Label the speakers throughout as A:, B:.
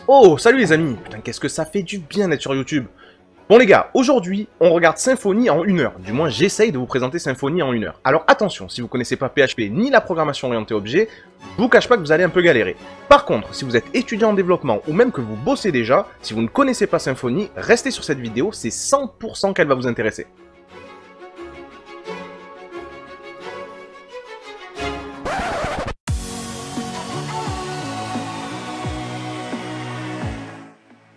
A: Oh, salut les amis! Putain, qu'est-ce que ça fait du bien d'être sur YouTube! Bon les gars, aujourd'hui, on regarde Symfony en 1 heure. Du moins, j'essaye de vous présenter Symfony en 1 heure. Alors attention, si vous connaissez pas PHP ni la programmation orientée objet, je vous cache pas que vous allez un peu galérer. Par contre, si vous êtes étudiant en développement ou même que vous bossez déjà, si vous ne connaissez pas Symfony, restez sur cette vidéo, c'est 100% qu'elle va vous intéresser.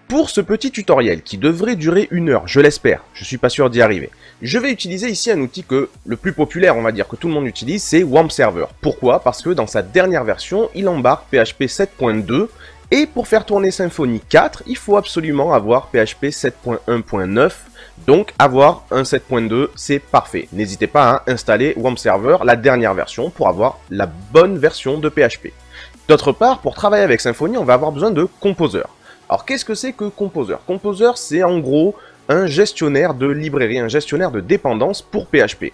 A: Pour ce petit tutoriel, qui devrait durer 1 heure, je l'espère, je suis pas sûr d'y arriver, je vais utiliser ici un outil que le plus populaire, on va dire, que tout le monde utilise, c'est WAMP Server. Pourquoi? Parce que dans sa dernière version, il embarque PHP 7.2, et pour faire tourner Symfony 4, il faut absolument avoir PHP 7.1.9, donc avoir un 7.2, c'est parfait. N'hésitez pas à installer WAMP Server, la dernière version, pour avoir la bonne version de PHP. D'autre part, pour travailler avec Symfony, on va avoir besoin de Composer. Alors qu'est-ce que c'est que Composer? Composer, c'est en gros un gestionnaire de librairie, un gestionnaire de dépendance pour PHP.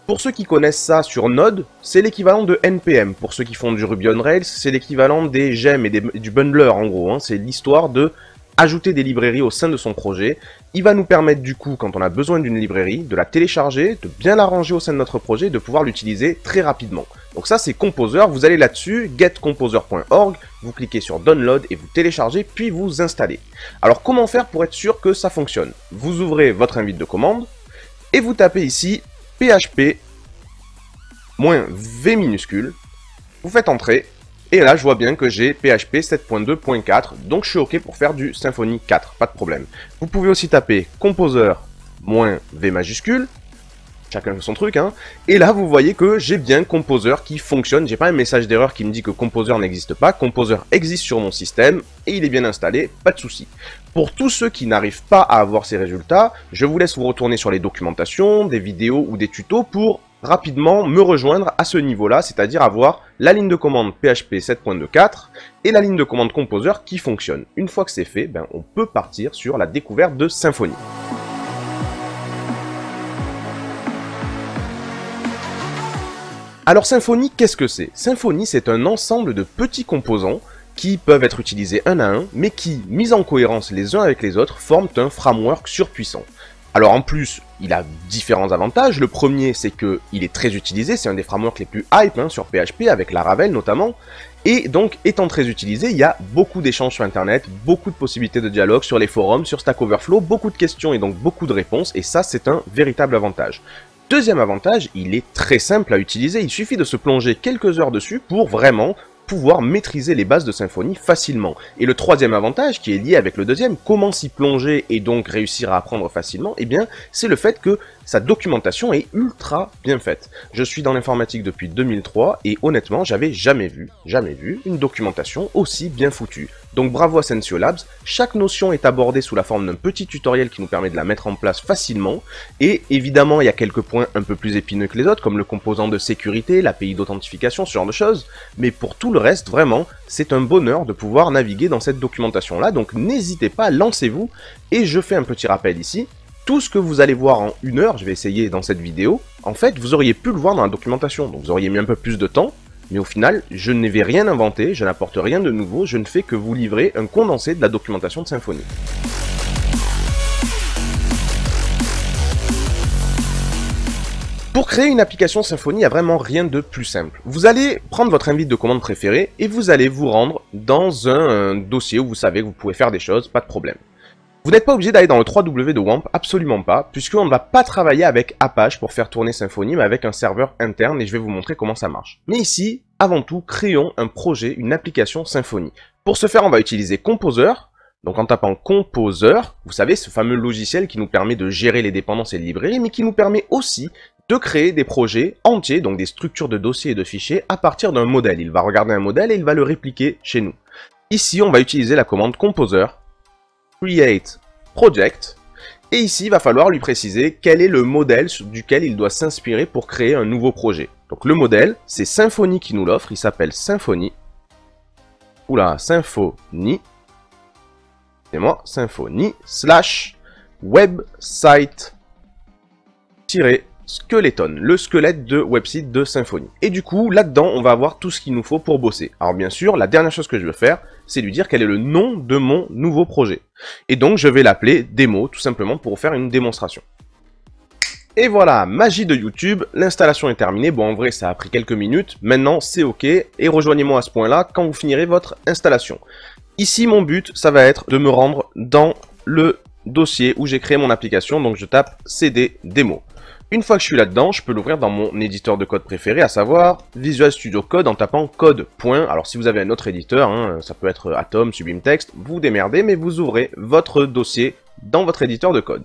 A: Pour ceux qui connaissent ça sur Node, c'est l'équivalent de NPM. Pour ceux qui font du Ruby on Rails, c'est l'équivalent des gemmes et du bundler en gros. Hein. C'est l'histoire de ajouter des librairies au sein de son projet. Il va nous permettre du coup, quand on a besoin d'une librairie, de la télécharger, de bien la ranger au sein de notre projet, de pouvoir l'utiliser très rapidement. Donc ça c'est Composer, vous allez là-dessus, getcomposer.org, vous cliquez sur Download et vous téléchargez, puis vous installez. Alors comment faire pour être sûr que ça fonctionne? Vous ouvrez votre invite de commande, et vous tapez ici php-v minuscule, vous faites entrer, et là je vois bien que j'ai PHP 7.2.4, donc je suis OK pour faire du Symfony 4, pas de problème. Vous pouvez aussi taper composer-v majuscule, chacun fait son truc, hein. Et là, vous voyez que j'ai bien Composer qui fonctionne. J'ai pas un message d'erreur qui me dit que Composer n'existe pas. Composer existe sur mon système et il est bien installé, pas de souci. Pour tous ceux qui n'arrivent pas à avoir ces résultats, je vous laisse vous retourner sur les documentations, des vidéos ou des tutos pour rapidement me rejoindre à ce niveau-là, c'est-à-dire avoir la ligne de commande PHP 7.2.4 et la ligne de commande Composer qui fonctionne. Une fois que c'est fait, ben, on peut partir sur la découverte de Symfony. Alors Symfony, qu'est-ce que c'est? Symfony, c'est un ensemble de petits composants qui peuvent être utilisés un à un, mais qui, mis en cohérence les uns avec les autres, forment un framework surpuissant. Alors en plus, il a différents avantages. Le premier, c'est qu'il est très utilisé, c'est un des frameworks les plus hype sur PHP, avec Laravel notamment. Et donc, étant très utilisé, il y a beaucoup d'échanges sur Internet, beaucoup de possibilités de dialogue sur les forums, sur Stack Overflow, beaucoup de questions et donc beaucoup de réponses, et ça, c'est un véritable avantage. Deuxième avantage, il est très simple à utiliser, il suffit de se plonger quelques heures dessus pour vraiment pouvoir maîtriser les bases de Symfony facilement. Et le troisième avantage, qui est lié avec le deuxième, comment s'y plonger et donc réussir à apprendre facilement, eh bien, c'est le fait que sa documentation est ultra bien faite. Je suis dans l'informatique depuis 2003 et honnêtement, j'avais jamais vu une documentation aussi bien foutue. Donc bravo à Sensio Labs, chaque notion est abordée sous la forme d'un petit tutoriel qui nous permet de la mettre en place facilement, et évidemment il y a quelques points un peu plus épineux que les autres, comme le composant de sécurité, l'API d'authentification, ce genre de choses, mais pour tout le reste, vraiment, c'est un bonheur de pouvoir naviguer dans cette documentation-là, donc n'hésitez pas, lancez-vous, et je fais un petit rappel ici. Tout ce que vous allez voir en 1 heure, je vais essayer dans cette vidéo, en fait, vous auriez pu le voir dans la documentation, donc vous auriez mis un peu plus de temps, mais au final, je ne vais rien inventer, je n'apporte rien de nouveau, je ne fais que vous livrer un condensé de la documentation de Symfony. Pour créer une application Symfony, il n'y a vraiment rien de plus simple. Vous allez prendre votre invite de commande préféré et vous allez vous rendre dans un dossier où vous savez que vous pouvez faire des choses, pas de problème. Vous n'êtes pas obligé d'aller dans le 3W de WAMP, absolument pas, puisqu'on ne va pas travailler avec Apache pour faire tourner Symfony, mais avec un serveur interne, et je vais vous montrer comment ça marche. Mais ici, avant tout, créons un projet, une application Symfony. Pour ce faire, on va utiliser Composer, donc en tapant Composer, vous savez, ce fameux logiciel qui nous permet de gérer les dépendances et les librairies, mais qui nous permet aussi de créer des projets entiers, donc des structures de dossiers et de fichiers, à partir d'un modèle. Il va regarder un modèle et il va le répliquer chez nous. Ici, on va utiliser la commande Composer, Create Project, et ici il va falloir lui préciser quel est le modèle duquel il doit s'inspirer pour créer un nouveau projet. Donc le modèle, c'est Symfony qui nous l'offre, il s'appelle Symfony. Oula, Symfony. C'est moi, Symfony /website Skeleton, le squelette de website de Symfony. Et du coup, là-dedans, on va avoir tout ce qu'il nous faut pour bosser. Alors bien sûr, la dernière chose que je veux faire, c'est lui dire quel est le nom de mon nouveau projet. Et donc, je vais l'appeler démo, tout simplement pour faire une démonstration. Et voilà, magie de YouTube, l'installation est terminée. Bon, en vrai, ça a pris quelques minutes. Maintenant, c'est OK. Et rejoignez-moi à ce point-là quand vous finirez votre installation. Ici, mon but, ça va être de me rendre dans le dossier où j'ai créé mon application. Donc, je tape cd démo. Une fois que je suis là-dedans, je peux l'ouvrir dans mon éditeur de code préféré, à savoir Visual Studio Code en tapant code. Alors si vous avez un autre éditeur, hein, ça peut être Atom, Sublime Text, vous démerdez, mais vous ouvrez votre dossier dans votre éditeur de code.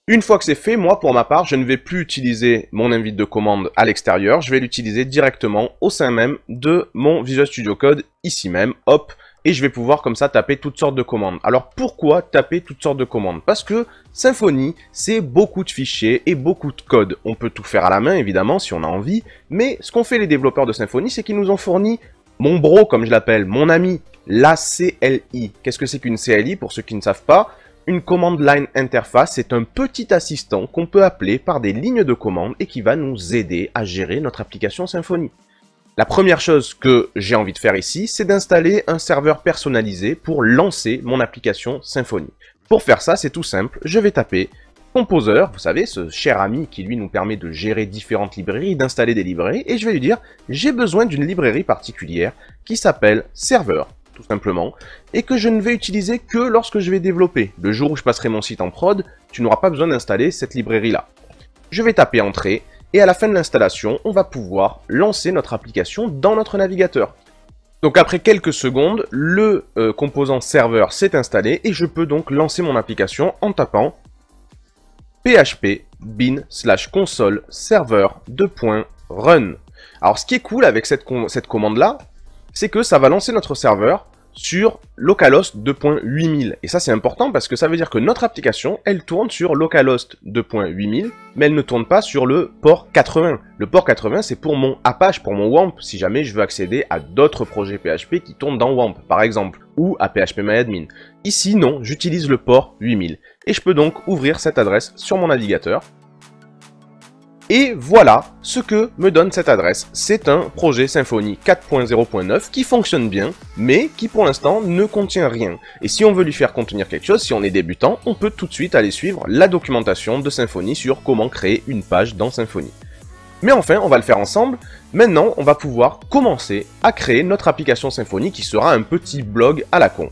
A: Une fois que c'est fait, moi pour ma part, je ne vais plus utiliser mon invite de commande à l'extérieur, je vais l'utiliser directement au sein même de mon Visual Studio Code, ici même, hop, et je vais pouvoir comme ça taper toutes sortes de commandes. Alors pourquoi taper toutes sortes de commandes? Parce que Symfony, c'est beaucoup de fichiers et beaucoup de code. On peut tout faire à la main évidemment si on a envie, mais ce qu'ont fait les développeurs de Symfony, c'est qu'ils nous ont fourni mon bro comme je l'appelle, mon ami, la CLI. Qu'est-ce que c'est qu'une CLI pour ceux qui ne savent pas? Une command line interface, c'est un petit assistant qu'on peut appeler par des lignes de commande et qui va nous aider à gérer notre application Symfony. La première chose que j'ai envie de faire ici, c'est d'installer un serveur personnalisé pour lancer mon application Symfony. Pour faire ça, c'est tout simple, je vais taper Composer, vous savez, ce cher ami qui lui nous permet de gérer différentes librairies, d'installer des librairies, et je vais lui dire, j'ai besoin d'une librairie particulière qui s'appelle Server, tout simplement, et que je ne vais utiliser que lorsque je vais développer. Le jour où je passerai mon site en prod, tu n'auras pas besoin d'installer cette librairie-là. Je vais taper Entrée, et à la fin de l'installation, on va pouvoir lancer notre application dans notre navigateur. Donc après quelques secondes, le composant serveur s'est installé et je peux donc lancer mon application en tapant php bin/console serveur .run. Alors ce qui est cool avec cette commande-là, c'est que ça va lancer notre serveur sur localhost 2.8000. Et ça c'est important parce que ça veut dire que notre application, elle tourne sur localhost 2.8000, mais elle ne tourne pas sur le port 80. Le port 80 c'est pour mon Apache, pour mon WAMP, si jamais je veux accéder à d'autres projets PHP qui tournent dans WAMP par exemple, ou à PHPMyAdmin. Ici non, j'utilise le port 8000. Et je peux donc ouvrir cette adresse sur mon navigateur. Et voilà ce que me donne cette adresse. C'est un projet Symfony 4.0.9 qui fonctionne bien, mais qui pour l'instant ne contient rien. Et si on veut lui faire contenir quelque chose, si on est débutant, on peut tout de suite aller suivre la documentation de Symfony sur comment créer une page dans Symfony. Mais enfin, on va le faire ensemble. Maintenant, on va pouvoir commencer à créer notre application Symfony qui sera un petit blog à la con.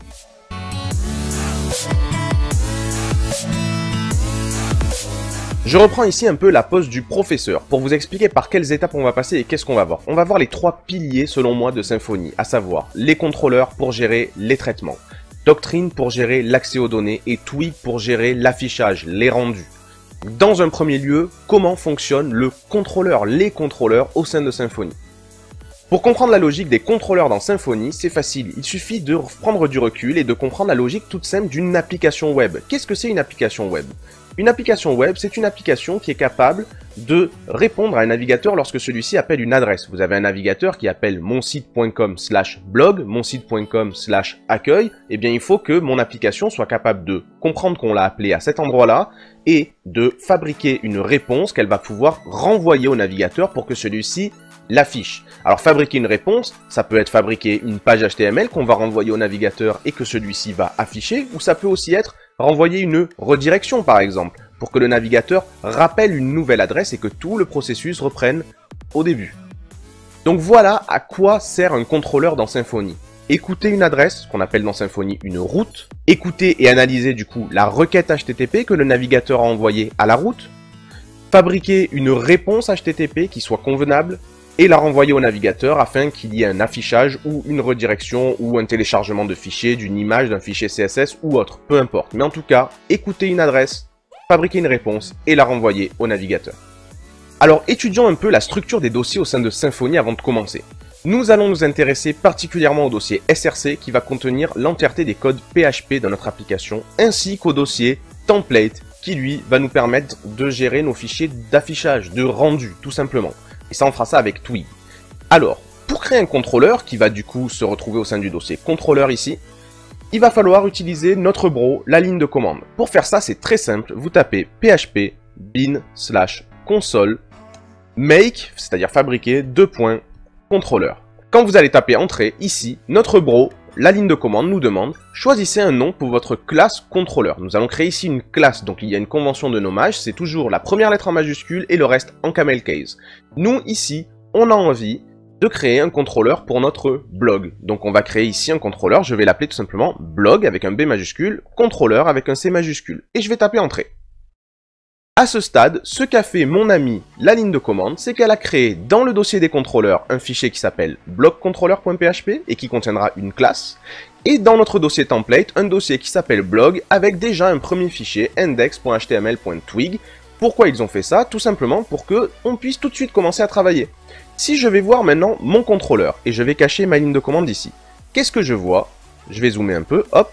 A: Je reprends ici un peu la pose du professeur pour vous expliquer par quelles étapes on va passer et qu'est-ce qu'on va voir. On va voir les trois piliers selon moi de Symfony, à savoir les contrôleurs pour gérer les traitements, Doctrine pour gérer l'accès aux données et Twig pour gérer l'affichage, les rendus. Dans un premier lieu, comment fonctionne le contrôleur, les contrôleurs au sein de Symfony. Pour comprendre la logique des contrôleurs dans Symfony, c'est facile, il suffit de prendre du recul et de comprendre la logique toute simple d'une application web. Qu'est-ce que c'est une application web ? Une application web, c'est une application qui est capable de répondre à un navigateur lorsque celui-ci appelle une adresse. Vous avez un navigateur qui appelle monsite.com/blog, monsite.com/accueil, eh bien il faut que mon application soit capable de comprendre qu'on l'a appelé à cet endroit-là et de fabriquer une réponse qu'elle va pouvoir renvoyer au navigateur pour que celui-ci l'affiche. Alors fabriquer une réponse, ça peut être fabriquer une page HTML qu'on va renvoyer au navigateur et que celui-ci va afficher, ou ça peut aussi être renvoyer une redirection par exemple, pour que le navigateur rappelle une nouvelle adresse et que tout le processus reprenne au début. Donc voilà à quoi sert un contrôleur dans Symfony. Écouter une adresse, qu'on appelle dans Symfony une route, écouter et analyser du coup la requête HTTP que le navigateur a envoyée à la route, fabriquer une réponse HTTP qui soit convenable, et la renvoyer au navigateur afin qu'il y ait un affichage ou une redirection ou un téléchargement de fichiers, d'une image, d'un fichier CSS ou autre, peu importe. Mais en tout cas, écouter une adresse, fabriquer une réponse et la renvoyer au navigateur. Alors étudions un peu la structure des dossiers au sein de Symfony avant de commencer. Nous allons nous intéresser particulièrement au dossier SRC qui va contenir l'entièreté des codes PHP de notre application, ainsi qu'au dossier template qui lui va nous permettre de gérer nos fichiers d'affichage, de rendu tout simplement. Et ça, on fera ça avec Twig. Alors, pour créer un contrôleur, qui va du coup se retrouver au sein du dossier contrôleur ici, il va falloir utiliser notre bro, la ligne de commande. Pour faire ça, c'est très simple, vous tapez php bin/contrôleur console make, c'est-à-dire fabriquer, contrôleur. Quand vous allez taper entrée, ici, notre bro, la ligne de commande nous demande « Choisissez un nom pour votre classe contrôleur ». Nous allons créer ici une classe, donc il y a une convention de nommage, c'est toujours la première lettre en majuscule et le reste en camel case. Nous, ici, on a envie de créer un contrôleur pour notre blog. Donc on va créer ici un contrôleur, je vais l'appeler tout simplement blog avec un B majuscule, contrôleur avec un C majuscule. Et je vais taper entrée. À ce stade, ce qu'a fait mon ami, la ligne de commande, c'est qu'elle a créé dans le dossier des contrôleurs un fichier qui s'appelle blogcontroller.php et qui contiendra une classe, et dans notre dossier template, un dossier qui s'appelle blog avec déjà un premier fichier index.html.twig. Pourquoi ils ont fait ça? Tout simplement pour que on puisse tout de suite commencer à travailler. Si je vais voir maintenant mon contrôleur, et je vais cacher ma ligne de commande ici, qu'est-ce que je vois? Je vais zoomer un peu, hop.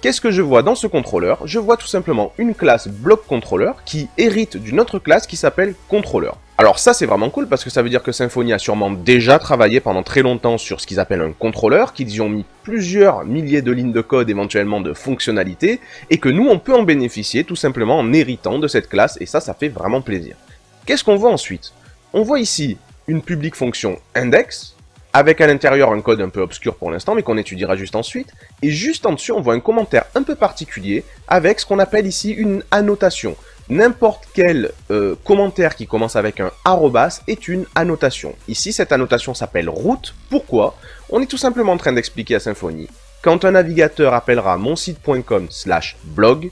A: Qu'est-ce que je vois dans ce contrôleur? Je vois tout simplement une classe blogcontroller qui hérite d'une autre classe qui s'appelle contrôleur. Alors ça c'est vraiment cool parce que ça veut dire que Symfony a sûrement déjà travaillé pendant très longtemps sur ce qu'ils appellent un contrôleur, qu'ils y ont mis plusieurs milliers de lignes de code éventuellement de fonctionnalités, et que nous on peut en bénéficier tout simplement en héritant de cette classe, et ça fait vraiment plaisir. Qu'est-ce qu'on voit ensuite? On voit ici une public fonction index, avec à l'intérieur un code un peu obscur pour l'instant, mais qu'on étudiera juste ensuite. Et juste en dessus, on voit un commentaire un peu particulier, avec ce qu'on appelle ici une annotation. N'importe quel commentaire qui commence avec un arrobas est une annotation. Ici, cette annotation s'appelle route. Pourquoi? On est tout simplement en train d'expliquer à Symfony. Quand un navigateur appellera monsite.com/blog,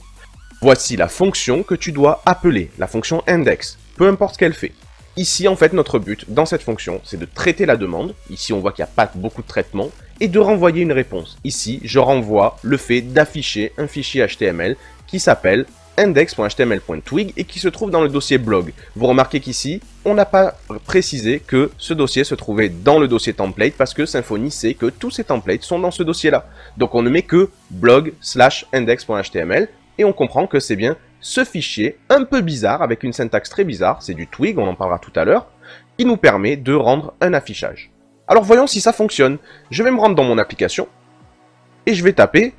A: voici la fonction que tu dois appeler, la fonction index, peu importe ce qu'elle fait. Ici, en fait, notre but, dans cette fonction, c'est de traiter la demande. Ici, on voit qu'il n'y a pas beaucoup de traitement. Et de renvoyer une réponse. Ici, je renvoie le fait d'afficher un fichier HTML qui s'appelle index.html.twig et qui se trouve dans le dossier blog. Vous remarquez qu'ici, on n'a pas précisé que ce dossier se trouvait dans le dossier template parce que Symfony sait que tous ces templates sont dans ce dossier-là. Donc, on ne met que blog/index.html et on comprend que c'est bien ce fichier un peu bizarre, avec une syntaxe très bizarre, c'est du Twig, on en parlera tout à l'heure, qui nous permet de rendre un affichage. Alors voyons si ça fonctionne. Je vais me rendre dans mon application, et je vais taper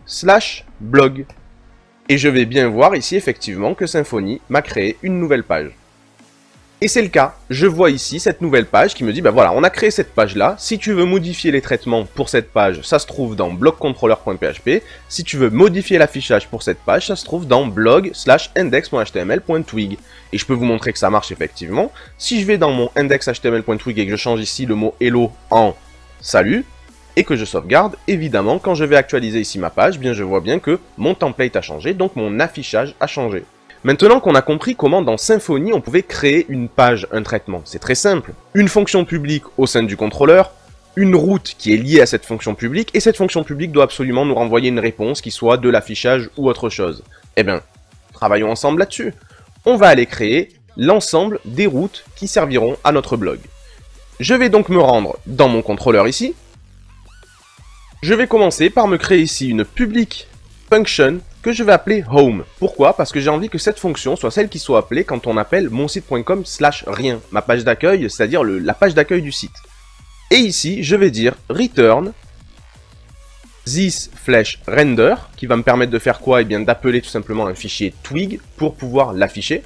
A: /blog. Et je vais bien voir ici effectivement que Symfony m'a créé une nouvelle page. Et c'est le cas, je vois ici cette nouvelle page qui me dit, ben voilà, on a créé cette page-là, si tu veux modifier les traitements pour cette page, ça se trouve dans blogcontroller.php, si tu veux modifier l'affichage pour cette page, ça se trouve dans blog/index.html.twig. Et je peux vous montrer que ça marche effectivement. Si je vais dans mon index.html.twig et que je change ici le mot hello en salut, et que je sauvegarde, évidemment, quand je vais actualiser ici ma page, bien je vois bien que mon template a changé, donc mon affichage a changé. Maintenant qu'on a compris comment dans Symfony on pouvait créer une page, un traitement, c'est très simple. Une fonction publique au sein du contrôleur, une route qui est liée à cette fonction publique, et cette fonction publique doit absolument nous renvoyer une réponse qui soit de l'affichage ou autre chose. Eh bien, travaillons ensemble là-dessus. On va aller créer l'ensemble des routes qui serviront à notre blog. Je vais donc me rendre dans mon contrôleur ici. Je vais commencer par me créer ici une public function que je vais appeler home. Pourquoi? Parce que j'ai envie que cette fonction soit celle qui soit appelée quand on appelle monsite.com/rien, ma page d'accueil, c'est-à-dire la page d'accueil du site. Et ici, je vais dire return this/render, qui va me permettre de faire quoi? Eh bien, d'appeler tout simplement un fichier Twig pour pouvoir l'afficher.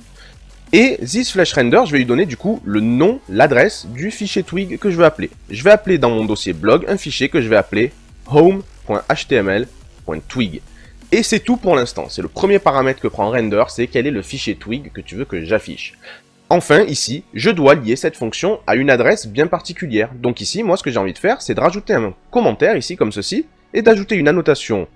A: Et this/render, je vais lui donner du coup le nom, l'adresse du fichier Twig que je veux appeler. Je vais appeler dans mon dossier blog un fichier que je vais appeler home.html.twig. Et c'est tout pour l'instant. C'est le premier paramètre que prend render, c'est quel est le fichier Twig que tu veux que j'affiche. Enfin, ici, je dois lier cette fonction à une adresse bien particulière. Donc ici, moi, ce que j'ai envie de faire, c'est de rajouter un commentaire, ici, comme ceci, et d'ajouter une annotation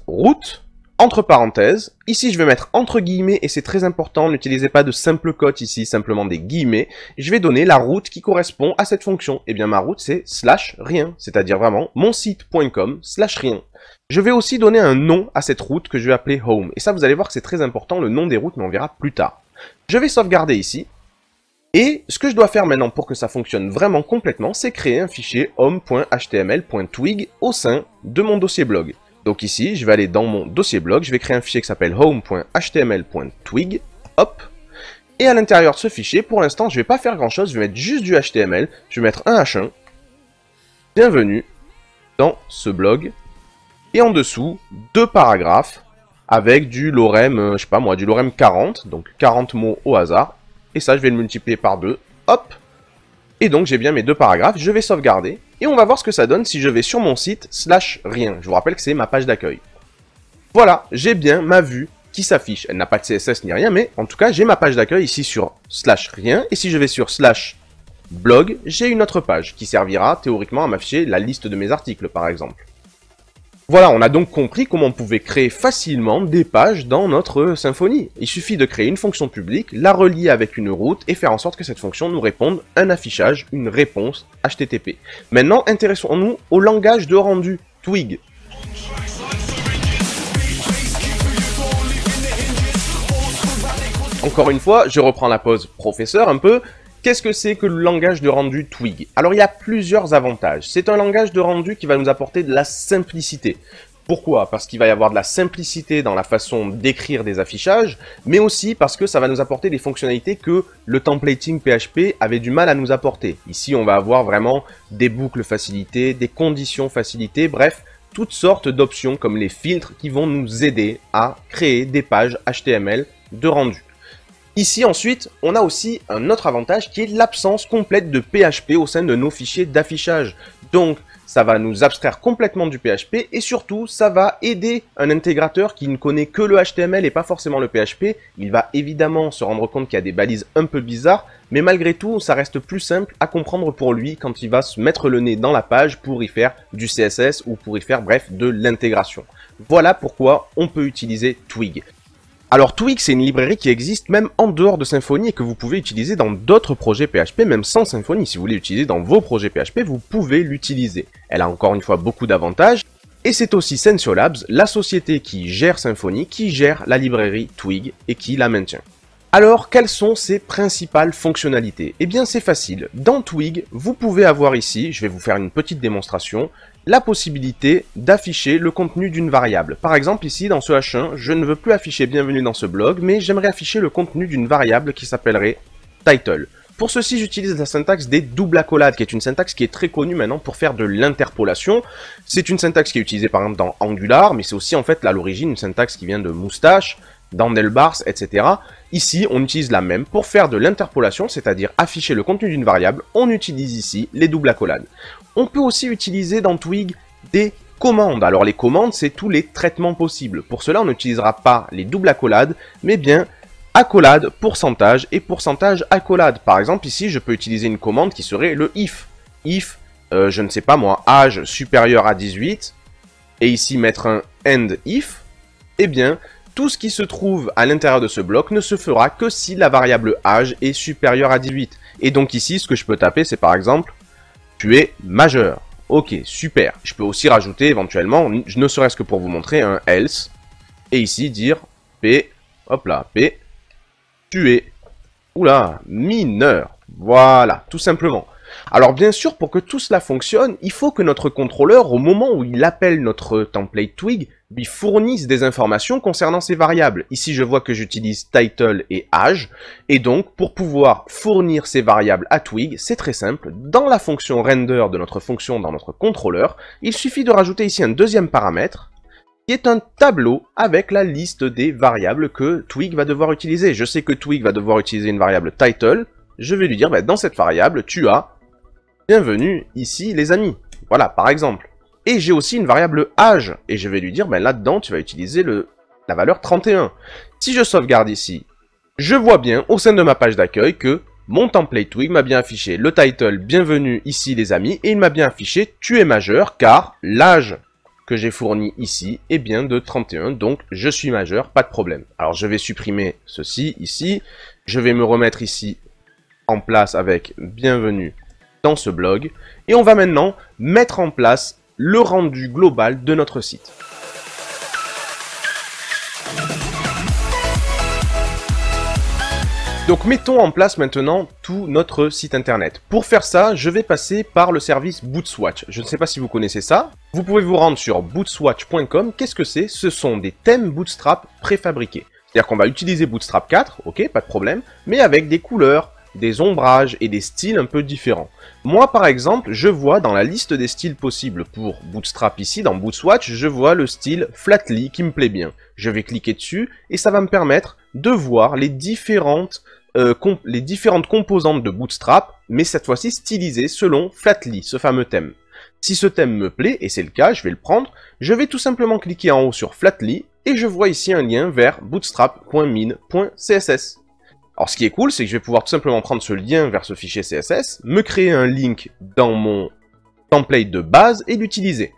A: @route, entre parenthèses. Ici, je vais mettre entre guillemets, et c'est très important, n'utilisez pas de simple cote ici, simplement des guillemets. Je vais donner la route qui correspond à cette fonction. Et bien, ma route, c'est /rien, c'est-à-dire vraiment monsite.com/rien. Je vais aussi donner un nom à cette route que je vais appeler home. Et ça, vous allez voir que c'est très important, le nom des routes, mais on verra plus tard. Je vais sauvegarder ici. Et ce que je dois faire maintenant pour que ça fonctionne vraiment complètement, c'est créer un fichier home.html.twig au sein de mon dossier blog. Donc ici, je vais aller dans mon dossier blog, je vais créer un fichier qui s'appelle home.html.twig, hop. Et à l'intérieur de ce fichier, pour l'instant, je ne vais pas faire grand chose, je vais mettre juste du HTML, je vais mettre un H1. Bienvenue dans ce blog. Et en dessous, 2 paragraphes avec du lorem, je sais pas moi, du lorem 40, donc 40 mots au hasard. Et ça, je vais le multiplier par 2, hop. Et donc, j'ai bien mes deux paragraphes, je vais sauvegarder. Et on va voir ce que ça donne si je vais sur mon site /rien. Je vous rappelle que c'est ma page d'accueil. Voilà, j'ai bien ma vue qui s'affiche. Elle n'a pas de CSS ni rien, mais en tout cas, j'ai ma page d'accueil ici sur /rien. Et si je vais sur /blog, j'ai une autre page qui servira théoriquement à m'afficher la liste de mes articles, par exemple. Voilà, on a donc compris comment on pouvait créer facilement des pages dans notre Symfony. Il suffit de créer une fonction publique, la relier avec une route et faire en sorte que cette fonction nous réponde un affichage, une réponse HTTP. Maintenant, intéressons-nous au langage de rendu, Twig. Encore une fois, je reprends la pause professeur un peu. Qu'est-ce que c'est que le langage de rendu Twig? Alors il y a plusieurs avantages. C'est un langage de rendu qui va nous apporter de la simplicité. Pourquoi? Parce qu'il va y avoir de la simplicité dans la façon d'écrire des affichages, mais aussi parce que ça va nous apporter des fonctionnalités que le templating PHP avait du mal à nous apporter. Ici, on va avoir vraiment des boucles facilitées, des conditions facilitées, bref, toutes sortes d'options comme les filtres qui vont nous aider à créer des pages HTML de rendu. Ici ensuite, on a aussi un autre avantage qui est l'absence complète de PHP au sein de nos fichiers d'affichage. Donc, ça va nous abstraire complètement du PHP et surtout, ça va aider un intégrateur qui ne connaît que le HTML et pas forcément le PHP. Il va évidemment se rendre compte qu'il y a des balises un peu bizarres, mais malgré tout, ça reste plus simple à comprendre pour lui quand il va se mettre le nez dans la page pour y faire du CSS ou pour y faire, bref, de l'intégration. Voilà pourquoi on peut utiliser Twig. Alors Twig, c'est une librairie qui existe même en dehors de Symfony et que vous pouvez utiliser dans d'autres projets PHP, même sans Symfony. Si vous voulez l'utiliser dans vos projets PHP, vous pouvez l'utiliser. Elle a encore une fois beaucoup d'avantages. Et c'est aussi Sensiolabs, la société qui gère Symfony, qui gère la librairie Twig et qui la maintient. Alors, quelles sont ses principales fonctionnalités? Eh bien, c'est facile. Dans Twig, vous pouvez avoir ici, je vais vous faire une petite démonstration, la possibilité d'afficher le contenu d'une variable. Par exemple, ici, dans ce H1, je ne veux plus afficher bienvenue dans ce blog, mais j'aimerais afficher le contenu d'une variable qui s'appellerait title. Pour ceci, j'utilise la syntaxe des doubles accolades, qui est une syntaxe qui est très connue maintenant pour faire de l'interpolation. C'est une syntaxe qui est utilisée par exemple dans Angular, mais c'est aussi en fait à l'origine une syntaxe qui vient de Moustache, d'Andelbars, etc. Ici, on utilise la même pour faire de l'interpolation, c'est-à-dire afficher le contenu d'une variable. On utilise ici les doubles accolades. On peut aussi utiliser dans Twig des commandes. Alors les commandes, c'est tous les traitements possibles. Pour cela, on n'utilisera pas les doubles accolades, mais bien accolade, pourcentage et pourcentage accolade. Par exemple, ici, je peux utiliser une commande qui serait le if. If, je ne sais pas moi, âge supérieur à 18, et ici mettre un end if, eh bien, tout ce qui se trouve à l'intérieur de ce bloc ne se fera que si la variable âge est supérieure à 18. Et donc ici, ce que je peux taper, c'est par exemple, tu es majeur. Ok, super. Je peux aussi rajouter éventuellement, ne serait-ce que pour vous montrer, un else. Et ici, dire P, hop là, P, tu es, oula, mineur. Voilà, tout simplement. Alors bien sûr, pour que tout cela fonctionne, il faut que notre contrôleur, au moment où il appelle notre template Twig, lui fournisse des informations concernant ces variables. Ici, je vois que j'utilise title et âge, et donc, pour pouvoir fournir ces variables à Twig, c'est très simple. Dans la fonction render de notre fonction dans notre contrôleur, il suffit de rajouter ici un deuxième paramètre, qui est un tableau avec la liste des variables que Twig va devoir utiliser. Je sais que Twig va devoir utiliser une variable title, je vais lui dire, dans cette variable, tu as bienvenue ici les amis. Voilà, par exemple. Et j'ai aussi une variable âge, et je vais lui dire, là-dedans, tu vas utiliser la valeur 31. Si je sauvegarde ici, je vois bien, au sein de ma page d'accueil, que mon template Twig m'a bien affiché le title, bienvenue ici les amis, et il m'a bien affiché, tu es majeur, car l'âge que j'ai fourni ici est bien de 31, donc je suis majeur, pas de problème. Alors je vais supprimer ceci ici, je vais me remettre ici en place avec bienvenue dans ce blog, et on va maintenant mettre en place le rendu global de notre site. Donc mettons en place maintenant tout notre site internet. Pour faire ça, je vais passer par le service Bootswatch. Je ne sais pas si vous connaissez ça. Vous pouvez vous rendre sur bootswatch.com. Qu'est-ce que c'est? Ce sont des thèmes Bootstrap préfabriqués. C'est-à-dire qu'on va utiliser Bootstrap 4, ok, pas de problème, mais avec des couleurs, des ombrages et des styles un peu différents. Moi par exemple, je vois dans la liste des styles possibles pour Bootstrap ici, dans Bootswatch, je vois le style Flatly qui me plaît bien. Je vais cliquer dessus et ça va me permettre de voir les différentes composantes de Bootstrap, mais cette fois-ci stylisées selon Flatly, ce fameux thème. Si ce thème me plaît, et c'est le cas, je vais le prendre, je vais tout simplement cliquer en haut sur Flatly, et je vois ici un lien vers bootstrap.min.css. Alors ce qui est cool, c'est que je vais pouvoir tout simplement prendre ce lien vers ce fichier CSS, me créer un link dans mon template de base et l'utiliser.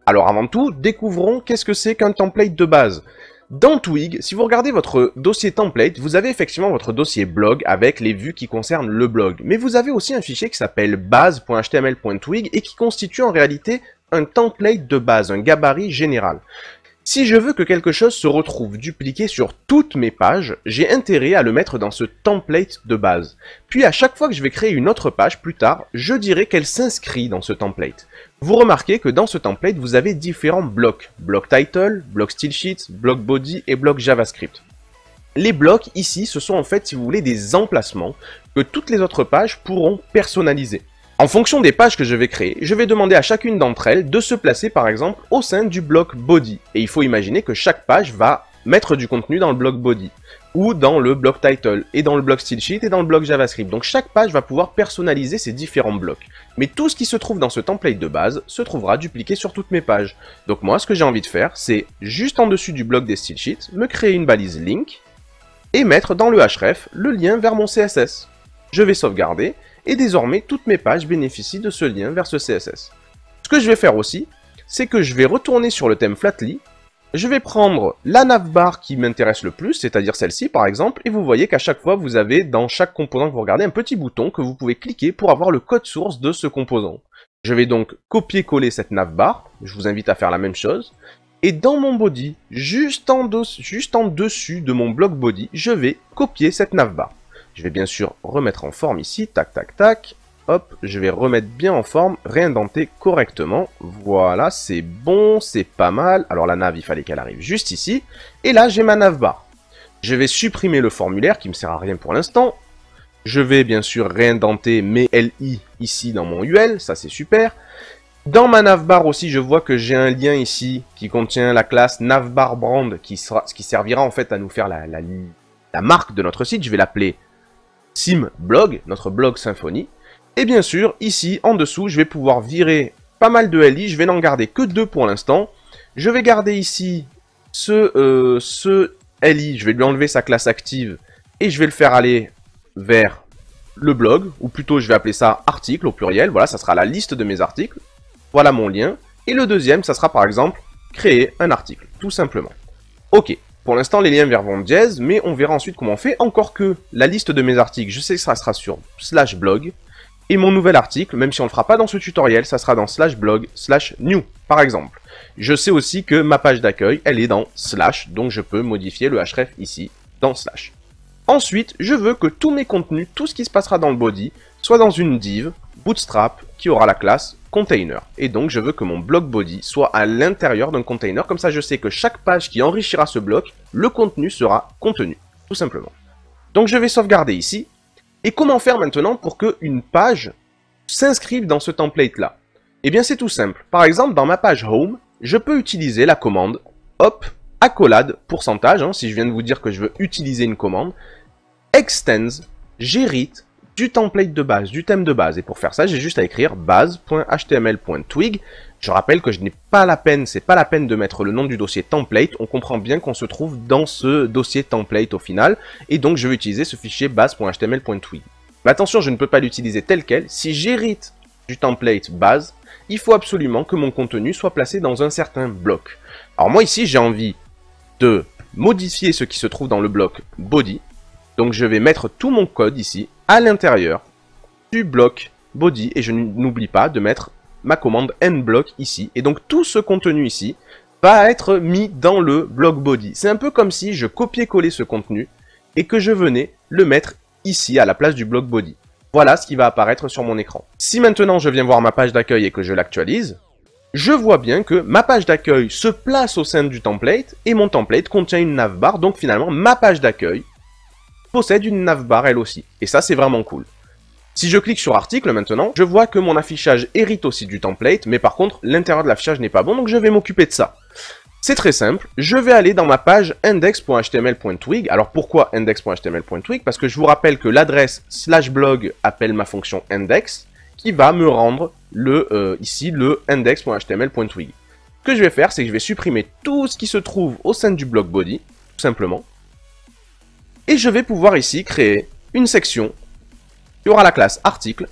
A: Alors avant tout, découvrons qu'est-ce que c'est qu'un template de base. Dans Twig, si vous regardez votre dossier template, vous avez effectivement votre dossier blog avec les vues qui concernent le blog. Mais vous avez aussi un fichier qui s'appelle base.html.twig et qui constitue en réalité un template de base, un gabarit général. Si je veux que quelque chose se retrouve dupliqué sur toutes mes pages, j'ai intérêt à le mettre dans ce template de base. Puis à chaque fois que je vais créer une autre page plus tard, je dirai qu'elle s'inscrit dans ce template. Vous remarquez que dans ce template, vous avez différents blocs. Bloc title, bloc stylesheet, bloc body et bloc JavaScript. Les blocs ici, ce sont en fait, si vous voulez, des emplacements que toutes les autres pages pourront personnaliser. En fonction des pages que je vais créer, je vais demander à chacune d'entre elles de se placer par exemple au sein du bloc body. Et il faut imaginer que chaque page va mettre du contenu dans le bloc body, ou dans le bloc title, et dans le bloc stylesheet, et dans le bloc JavaScript. Donc chaque page va pouvoir personnaliser ces différents blocs. Mais tout ce qui se trouve dans ce template de base se trouvera dupliqué sur toutes mes pages. Donc moi, ce que j'ai envie de faire, c'est juste en dessus du bloc des stylesheets, me créer une balise link, et mettre dans le href le lien vers mon CSS. Je vais sauvegarder, et désormais, toutes mes pages bénéficient de ce lien vers ce CSS. Ce que je vais faire aussi, c'est que je vais retourner sur le thème Flatly, je vais prendre la navbar qui m'intéresse le plus, c'est-à-dire celle-ci par exemple, et vous voyez qu'à chaque fois, vous avez dans chaque composant que vous regardez un petit bouton que vous pouvez cliquer pour avoir le code source de ce composant. Je vais donc copier-coller cette navbar, je vous invite à faire la même chose, et dans mon body, juste en dessus de mon bloc body, je vais copier cette navbar. Je vais bien sûr remettre en forme ici, tac tac tac, hop, je vais remettre bien en forme, réindenter correctement, voilà, c'est bon, c'est pas mal, alors la nav il fallait qu'elle arrive juste ici, et là j'ai ma navbar. Je vais supprimer le formulaire qui me sert à rien pour l'instant, je vais bien sûr réindenter mes LI ici dans mon UL, ça c'est super. Dans ma navbar aussi, je vois que j'ai un lien ici qui contient la classe navbarbrand qui servira en fait à nous faire la marque de notre site, je vais l'appeler SimBlog, notre blog Symfony. Et bien sûr, ici, en dessous, je vais pouvoir virer pas mal de LI. Je vais n'en garder que 2 pour l'instant. Je vais garder ici ce LI. Je vais lui enlever sa classe active. Et je vais le faire aller vers le blog. Ou plutôt, je vais appeler ça article au pluriel. Voilà, ça sera la liste de mes articles. Voilà mon lien. Et le deuxième, ça sera par exemple créer un article. Tout simplement. Ok. Pour l'instant, les liens vers vont dièse, mais on verra ensuite comment on fait. Encore que la liste de mes articles, je sais que ça sera sur /blog. Et mon nouvel article, même si on ne le fera pas dans ce tutoriel, ça sera dans /blog/new, par exemple. Je sais aussi que ma page d'accueil, elle est dans /, donc je peux modifier le href ici, dans /. Ensuite, je veux que tous mes contenus, tout ce qui se passera dans le body, soit dans une div Bootstrap qui aura la classe container. Et donc, je veux que mon bloc body soit à l'intérieur d'un container. Comme ça, je sais que chaque page qui enrichira ce bloc, le contenu sera contenu, tout simplement. Donc, je vais sauvegarder ici. Et comment faire maintenant pour qu'une page s'inscrive dans ce template-là? Eh bien, c'est tout simple. Par exemple, dans ma page Home, je peux utiliser la commande hop, accolade, pourcentage, si je viens de vous dire que je veux utiliser une commande, extends, j'hérite du template de base, du thème de base. Et pour faire ça, j'ai juste à écrire base.html.twig. Je rappelle que je n'ai pas la peine, c'est pas la peine de mettre le nom du dossier template. On comprend bien qu'on se trouve dans ce dossier template au final. Et donc, je vais utiliser ce fichier base.html.twig. Mais attention, je ne peux pas l'utiliser tel quel. Si j'hérite du template base, il faut absolument que mon contenu soit placé dans un certain bloc. Alors moi ici, j'ai envie de modifier ce qui se trouve dans le bloc body. Donc je vais mettre tout mon code ici à l'intérieur du bloc body et je n'oublie pas de mettre ma commande endblock ici. Et donc tout ce contenu ici va être mis dans le bloc body. C'est un peu comme si je copiais-collais ce contenu et que je venais le mettre ici à la place du bloc body. Voilà ce qui va apparaître sur mon écran. Si maintenant je viens voir ma page d'accueil et que je l'actualise, je vois bien que ma page d'accueil se place au sein du template et mon template contient une navbar. Donc finalement ma page d'accueil possède une navbar elle aussi. Et ça, c'est vraiment cool. Si je clique sur article maintenant, je vois que mon affichage hérite aussi du template, mais par contre, l'intérieur de l'affichage n'est pas bon, donc je vais m'occuper de ça. C'est très simple, je vais aller dans ma page index.html.twig. Alors pourquoi index.html.twig? Parce que je vous rappelle que l'adresse /blog appelle ma fonction index, qui va me rendre ici le index.html.twig. Ce que je vais faire, c'est que je vais supprimer tout ce qui se trouve au sein du blog body, tout simplement. Et je vais pouvoir ici créer une section qui aura la classe article.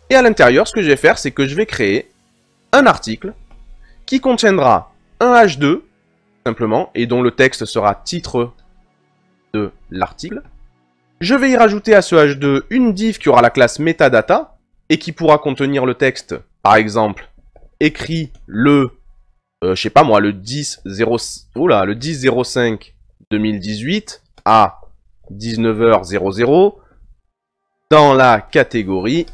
A: Et à l'intérieur, ce que je vais faire, c'est que je vais créer un article qui contiendra un H2, simplement, et dont le texte sera titre de l'article. Je vais y rajouter à ce H2 une div qui aura la classe metadata, et qui pourra contenir le texte, par exemple, écrit le, je sais pas moi, le 10-05-2018 à 19h00, dans la catégorie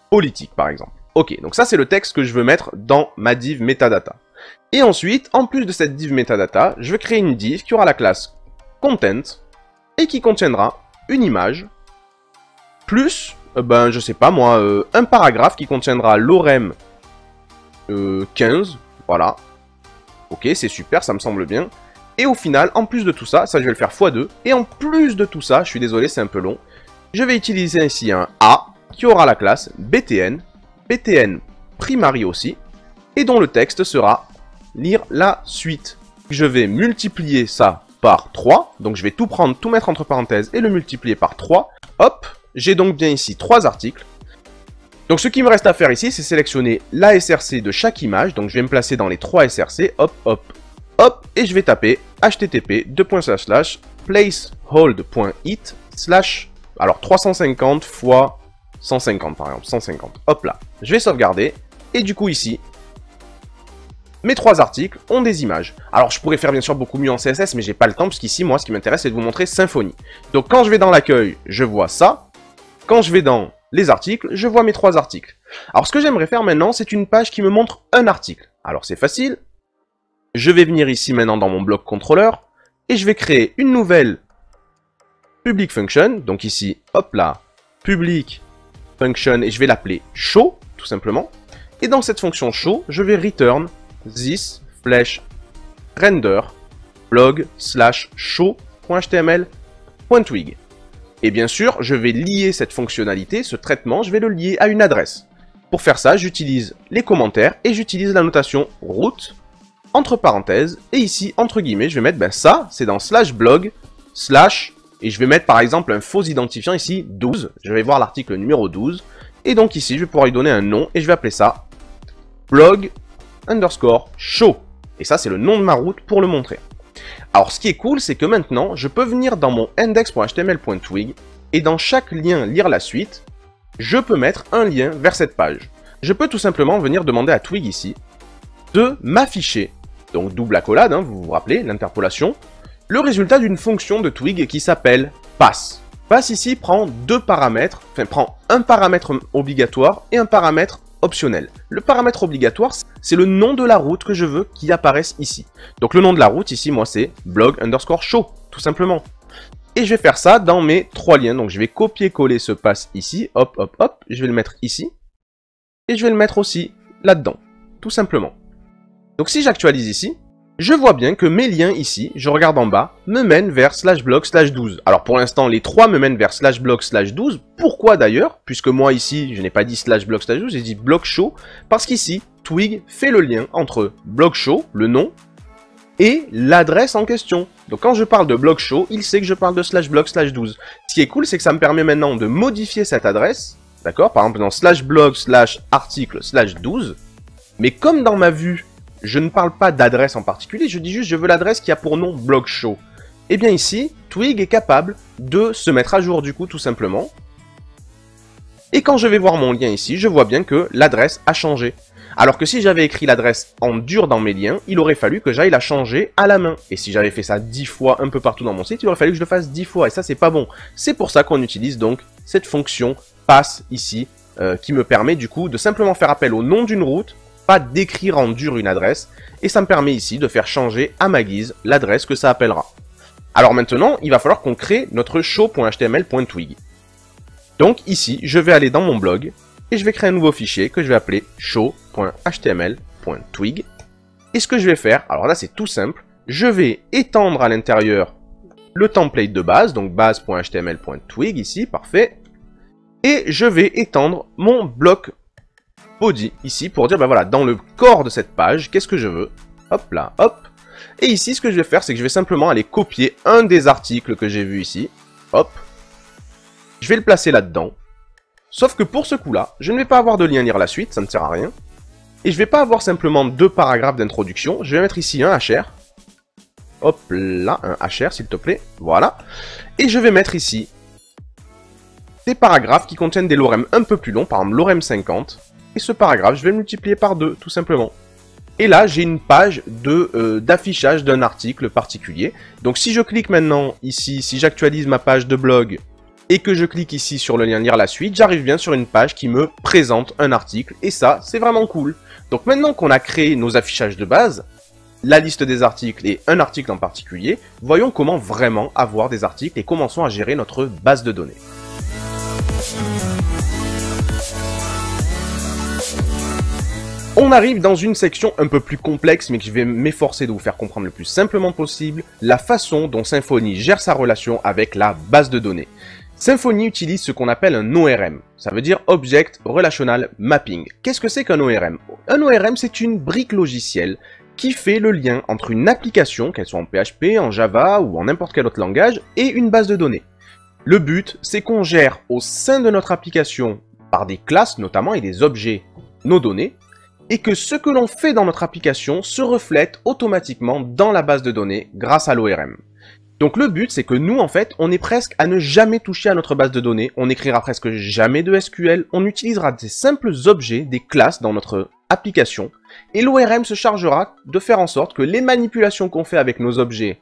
A: politique, par exemple. Ok, donc ça c'est le texte que je veux mettre dans ma div metadata. Et ensuite, en plus de cette div metadata, je vais créer une div qui aura la classe content et qui contiendra une image plus, je sais pas moi, un paragraphe qui contiendra l'orem 15, voilà. Ok, c'est super, ça me semble bien. Et au final, en plus de tout ça, ça je vais le faire x2, et en plus de tout ça, je suis désolé, c'est un peu long, je vais utiliser ici un A qui aura la classe btn, btn primary aussi, et dont le texte sera lire la suite. Je vais multiplier ça par 3, donc je vais tout prendre, tout mettre entre parenthèses et le multiplier par 3. Hop, j'ai donc bien ici 3 articles. Donc ce qui me reste à faire ici, c'est sélectionner la SRC de chaque image, donc je vais me placer dans les 3 SRC, hop, hop, hop, et je vais taper http://placehold.it/ alors 350 fois 150 par exemple, 150. Hop là, je vais sauvegarder. Et du coup ici, mes 3 articles ont des images. Alors je pourrais faire bien sûr beaucoup mieux en CSS, mais j'ai pas le temps, parce qu'ici moi ce qui m'intéresse c'est de vous montrer Symfony. Donc quand je vais dans l'accueil, je vois ça. Quand je vais dans les articles, je vois mes 3 articles. Alors ce que j'aimerais faire maintenant, c'est une page qui me montre un article. Alors c'est facile. Je vais venir ici maintenant dans mon bloc controller, et je vais créer une nouvelle public function, donc ici, hop là, public function, et je vais l'appeler show, tout simplement. Et dans cette fonction show, je vais return this render blog/show.html.twig. Et bien sûr, je vais lier cette fonctionnalité, ce traitement, je vais le lier à une adresse. Pour faire ça, j'utilise les commentaires et j'utilise la notation root, entre parenthèses, et ici, entre guillemets, je vais mettre, ça, c'est dans /blog/ et je vais mettre par exemple un faux identifiant ici, 12. Je vais voir l'article numéro 12. Et donc ici, je vais pouvoir lui donner un nom et je vais appeler ça blog_show. Et ça, c'est le nom de ma route pour le montrer. Alors, ce qui est cool, c'est que maintenant, je peux venir dans mon index.html.twig et dans chaque lien lire la suite, je peux mettre un lien vers cette page. Je peux tout simplement venir demander à Twig ici de m'afficher, donc double accolade, vous vous rappelez, l'interpolation, le résultat d'une fonction de Twig qui s'appelle pass. Pass ici prend 2 paramètres, prend un paramètre obligatoire et un paramètre optionnel. Le paramètre obligatoire, c'est le nom de la route que je veux qui apparaisse ici. Donc le nom de la route ici, moi c'est blog_show, tout simplement. Et je vais faire ça dans mes 3 liens. Donc je vais copier-coller ce pass ici, hop, hop, hop, je vais le mettre ici. Et je vais le mettre aussi là-dedans, tout simplement. Donc si j'actualise ici, je vois bien que mes liens ici, je regarde en bas, me mènent vers /blog/12. Alors pour l'instant, les 3 me mènent vers /blog/12. Pourquoi d'ailleurs? Puisque moi ici, je n'ai pas dit /blog/12, j'ai dit blog_show. Parce qu'ici, Twig fait le lien entre blog_show, le nom, et l'adresse en question. Donc quand je parle de blog_show, il sait que je parle de /blog/12. Ce qui est cool, c'est que ça me permet maintenant de modifier cette adresse. D'accord? Par exemple dans /blog/article/12. Mais comme dans ma vue, je ne parle pas d'adresse en particulier, je dis juste je veux l'adresse qui a pour nom blog_show. Et bien ici, Twig est capable de se mettre à jour du coup tout simplement. Et quand je vais voir mon lien ici, je vois bien que l'adresse a changé. Alors que si j'avais écrit l'adresse en dur dans mes liens, il aurait fallu que j'aille la changer à la main. Et si j'avais fait ça 10 fois un peu partout dans mon site, il aurait fallu que je le fasse 10 fois. Et ça, c'est pas bon. C'est pour ça qu'on utilise donc cette fonction pass ici, qui me permet du coup de simplement faire appel au nom d'une route, pas d'écrire en dur une adresse, et ça me permet ici de faire changer à ma guise l'adresse que ça appellera. Alors maintenant, il va falloir qu'on crée notre show.html.twig. Donc ici, je vais aller dans mon blog et je vais créer un nouveau fichier que je vais appeler show.html.twig. Et ce que je vais faire, alors là c'est tout simple, je vais étendre à l'intérieur le template de base, donc base.html.twig ici, parfait. Et je vais étendre mon bloc body ici pour dire, ben voilà, dans le corps de cette page, qu'est-ce que je veux? Hop là, hop. Et ici, ce que je vais faire, c'est que je vais simplement aller copier un des articles que j'ai vu ici. Hop. Je vais le placer là-dedans. Sauf que pour ce coup-là, je ne vais pas avoir de lien lire la suite, ça ne sert à rien. Et je ne vais pas avoir simplement 2 paragraphes d'introduction, je vais mettre ici un HR. Hop là, un HR s'il te plaît, voilà. Et je vais mettre ici des paragraphes qui contiennent des lorem un peu plus longs, par exemple lorem 50. Et ce paragraphe, je vais le multiplier par 2, tout simplement. Et là, j'ai une page d'affichage d'un article particulier. Donc si je clique maintenant ici, si j'actualise ma page de blog, et que je clique ici sur le lien lire la suite, j'arrive bien sur une page qui me présente un article, et ça, c'est vraiment cool. Donc maintenant qu'on a créé nos affichages de base, la liste des articles et un article en particulier, voyons comment vraiment avoir des articles et commençons à gérer notre base de données. On arrive dans une section un peu plus complexe, mais que je vais m'efforcer de vous faire comprendre le plus simplement possible, la façon dont Symfony gère sa relation avec la base de données. Symfony utilise ce qu'on appelle un ORM, ça veut dire Object Relational Mapping. Qu'est-ce que c'est qu'un ORM? Un ORM, c'est une brique logicielle qui fait le lien entre une application, qu'elle soit en PHP, en Java ou en n'importe quel autre langage, et une base de données. Le but, c'est qu'on gère au sein de notre application, par des classes notamment et des objets, nos données, et que ce que l'on fait dans notre application se reflète automatiquement dans la base de données grâce à l'ORM. Donc le but, c'est que nous, en fait, on est presque à ne jamais toucher à notre base de données, on n'écrira presque jamais de SQL, on utilisera des simples objets, des classes dans notre application, et l'ORM se chargera de faire en sorte que les manipulations qu'on fait avec nos objets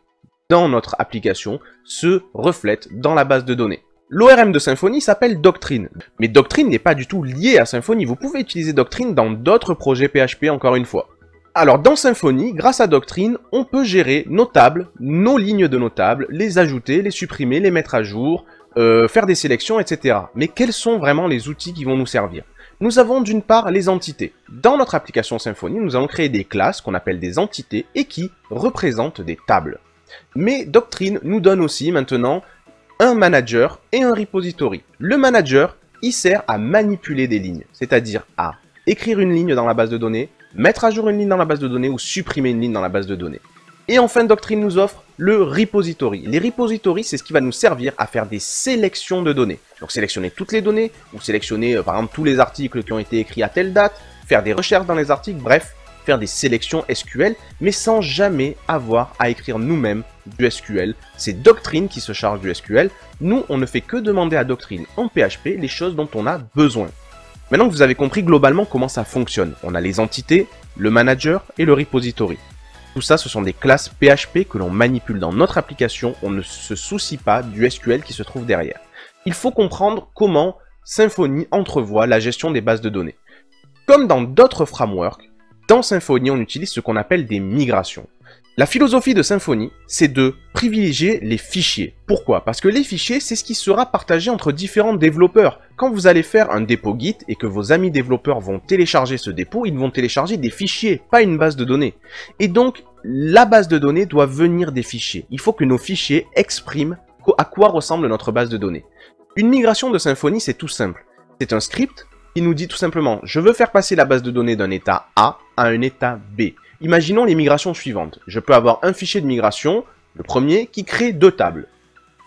A: dans notre application se reflètent dans la base de données. L'ORM de Symfony s'appelle Doctrine, mais Doctrine n'est pas du tout lié à Symfony, vous pouvez utiliser Doctrine dans d'autres projets PHP encore une fois. Alors dans Symfony, grâce à Doctrine, on peut gérer nos tables, nos lignes de nos tables, les ajouter, les supprimer, les mettre à jour, faire des sélections, etc. Mais quels sont vraiment les outils qui vont nous servir? Nous avons d'une part les entités. Dans notre application Symfony, nous allons créer des classes qu'on appelle des entités et qui représentent des tables. Mais Doctrine nous donne aussi maintenant un manager et un repository. Le manager, il sert à manipuler des lignes, c'est-à-dire à écrire une ligne dans la base de données, mettre à jour une ligne dans la base de données ou supprimer une ligne dans la base de données. Et enfin, Doctrine nous offre le repository. Les repositories, c'est ce qui va nous servir à faire des sélections de données. Donc sélectionner toutes les données, ou sélectionner par exemple tous les articles qui ont été écrits à telle date, faire des recherches dans les articles, bref, faire des sélections SQL, mais sans jamais avoir à écrire nous-mêmes du SQL. C'est Doctrine qui se charge du SQL. Nous, on ne fait que demander à Doctrine en PHP les choses dont on a besoin. Maintenant que vous avez compris globalement comment ça fonctionne, on a les entités, le manager et le repository. Tout ça, ce sont des classes PHP que l'on manipule dans notre application, on ne se soucie pas du SQL qui se trouve derrière. Il faut comprendre comment Symfony entrevoit la gestion des bases de données. Comme dans d'autres frameworks, dans Symfony, on utilise ce qu'on appelle des migrations. La philosophie de Symfony, c'est de privilégier les fichiers. Pourquoi? Parce que les fichiers, c'est ce qui sera partagé entre différents développeurs. Quand vous allez faire un dépôt Git et que vos amis développeurs vont télécharger ce dépôt, ils vont télécharger des fichiers, pas une base de données. Et donc, la base de données doit venir des fichiers. Il faut que nos fichiers expriment à quoi ressemble notre base de données. Une migration de Symfony, c'est tout simple. C'est un script qui nous dit tout simplement, je veux faire passer la base de données d'un état A à un état B. Imaginons les migrations suivantes. Je peux avoir un fichier de migration, le premier, qui crée 2 tables.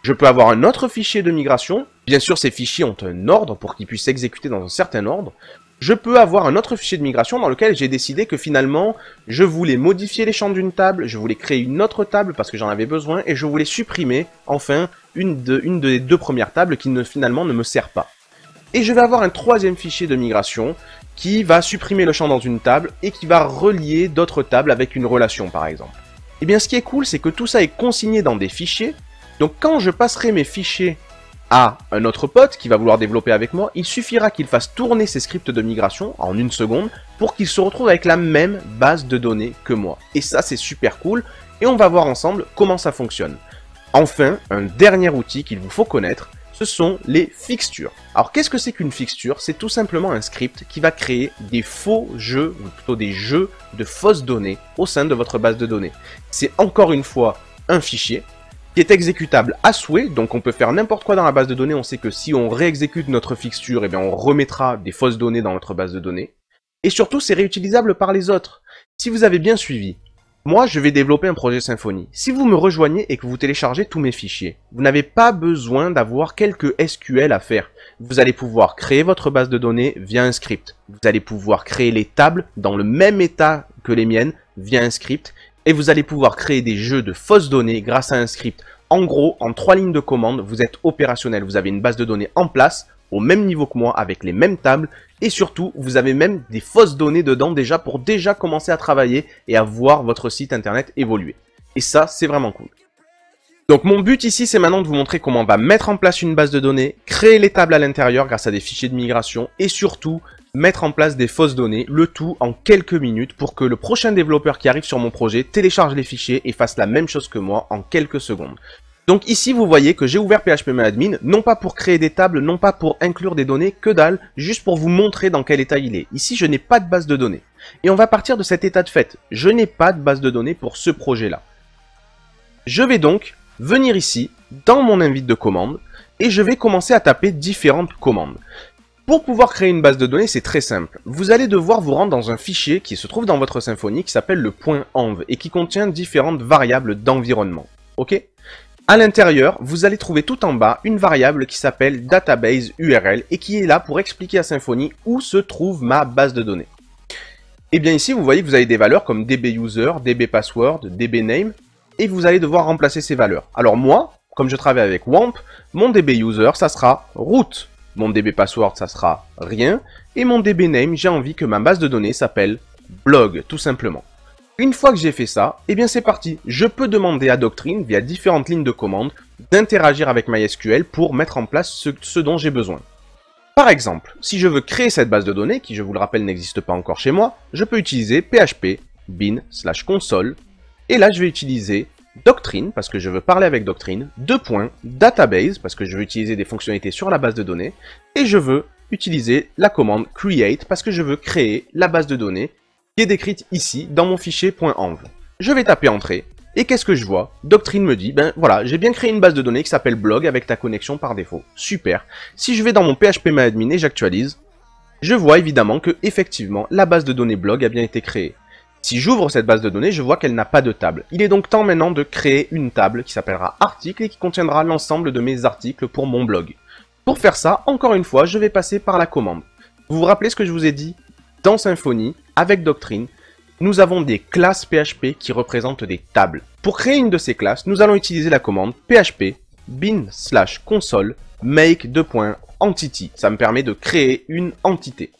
A: Je peux avoir un autre fichier de migration. Bien sûr, ces fichiers ont un ordre pour qu'ils puissent s'exécuter dans un certain ordre. Je peux avoir un autre fichier de migration dans lequel j'ai décidé que finalement, je voulais modifier les champs d'une table, je voulais créer une autre table parce que j'en avais besoin, et je voulais supprimer, enfin, une des 2 premières tables qui finalement ne me sert pas. Et je vais avoir un 3e fichier de migration qui va supprimer le champ dans une table et qui va relier d'autres tables avec une relation par exemple. Et bien ce qui est cool, c'est que tout ça est consigné dans des fichiers, donc quand je passerai mes fichiers à un autre pote qui va vouloir développer avec moi, il suffira qu'il fasse tourner ses scripts de migration en 1 seconde pour qu'il se retrouve avec la même base de données que moi. Et ça c'est super cool, et on va voir ensemble comment ça fonctionne. Enfin, un dernier outil qu'il vous faut connaître, ce sont les fixtures. Alors qu'est-ce que c'est qu'une fixture? C'est tout simplement un script qui va créer des faux jeux, ou plutôt des jeux de fausses données au sein de votre base de données. C'est encore une fois un fichier qui est exécutable à souhait, donc on peut faire n'importe quoi dans la base de données. On sait que si on réexécute notre fixture, eh bien on remettra des fausses données dans notre base de données. Et surtout, c'est réutilisable par les autres. Si vous avez bien suivi, moi, je vais développer un projet Symfony. Si vous me rejoignez et que vous téléchargez tous mes fichiers, vous n'avez pas besoin d'avoir quelques SQL à faire. Vous allez pouvoir créer votre base de données via un script. Vous allez pouvoir créer les tables dans le même état que les miennes via un script. Et vous allez pouvoir créer des jeux de fausses données grâce à un script. En gros, en 3 lignes de commande, vous êtes opérationnel. Vous avez une base de données en place, au même niveau que moi, avec les mêmes tables, et surtout, vous avez même des fausses données dedans déjà pour déjà commencer à travailler et à voir votre site internet évoluer. Et ça, c'est vraiment cool. Donc mon but ici, c'est maintenant de vous montrer comment on va mettre en place une base de données, créer les tables à l'intérieur grâce à des fichiers de migration, et surtout, mettre en place des fausses données, le tout en quelques minutes pour que le prochain développeur qui arrive sur mon projet télécharge les fichiers et fasse la même chose que moi en quelques secondes. Donc ici, vous voyez que j'ai ouvert PHPMyAdmin, non pas pour créer des tables, non pas pour inclure des données, que dalle, juste pour vous montrer dans quel état il est. Ici, je n'ai pas de base de données. Et on va partir de cet état de fait. Je n'ai pas de base de données pour ce projet-là. Je vais donc venir ici, dans mon invite de commande, et je vais commencer à taper différentes commandes. Pour pouvoir créer une base de données, c'est très simple. Vous allez devoir vous rendre dans un fichier qui se trouve dans votre Symfony, qui s'appelle le .env, et qui contient différentes variables d'environnement. Ok ? À l'intérieur, vous allez trouver tout en bas une variable qui s'appelle database URL et qui est là pour expliquer à Symfony où se trouve ma base de données. Et bien ici, vous voyez que vous avez des valeurs comme dbuser, dbpassword, dbname et vous allez devoir remplacer ces valeurs. Alors moi, comme je travaille avec WAMP, mon dbuser, ça sera root. Mon dbpassword, ça sera rien. Et mon dbname, j'ai envie que ma base de données s'appelle blog, tout simplement. Une fois que j'ai fait ça, eh bien c'est parti. Je peux demander à Doctrine, via différentes lignes de commande, d'interagir avec MySQL pour mettre en place ce dont j'ai besoin. Par exemple, si je veux créer cette base de données, qui je vous le rappelle n'existe pas encore chez moi, je peux utiliser php bin/console, et là je vais utiliser Doctrine, parce que je veux parler avec Doctrine, database, parce que je veux utiliser des fonctionnalités sur la base de données, et je veux utiliser la commande create, parce que je veux créer la base de données qui est décrite ici dans mon fichier .env. Je vais taper entrée, et qu'est-ce que je vois? Doctrine me dit, ben voilà, j'ai bien créé une base de données qui s'appelle blog avec ta connexion par défaut. Super. Si je vais dans mon PHPMyAdmin et j'actualise, je vois évidemment que effectivement la base de données blog a bien été créée. Si j'ouvre cette base de données, je vois qu'elle n'a pas de table. Il est donc temps maintenant de créer une table qui s'appellera article et qui contiendra l'ensemble de mes articles pour mon blog. Pour faire ça, encore une fois, je vais passer par la commande. Vous vous rappelez ce que je vous ai dit? Dans Symfony, avec Doctrine, nous avons des classes PHP qui représentent des tables. Pour créer une de ces classes, nous allons utiliser la commande php bin/console make entity. Ça me permet de créer une entité.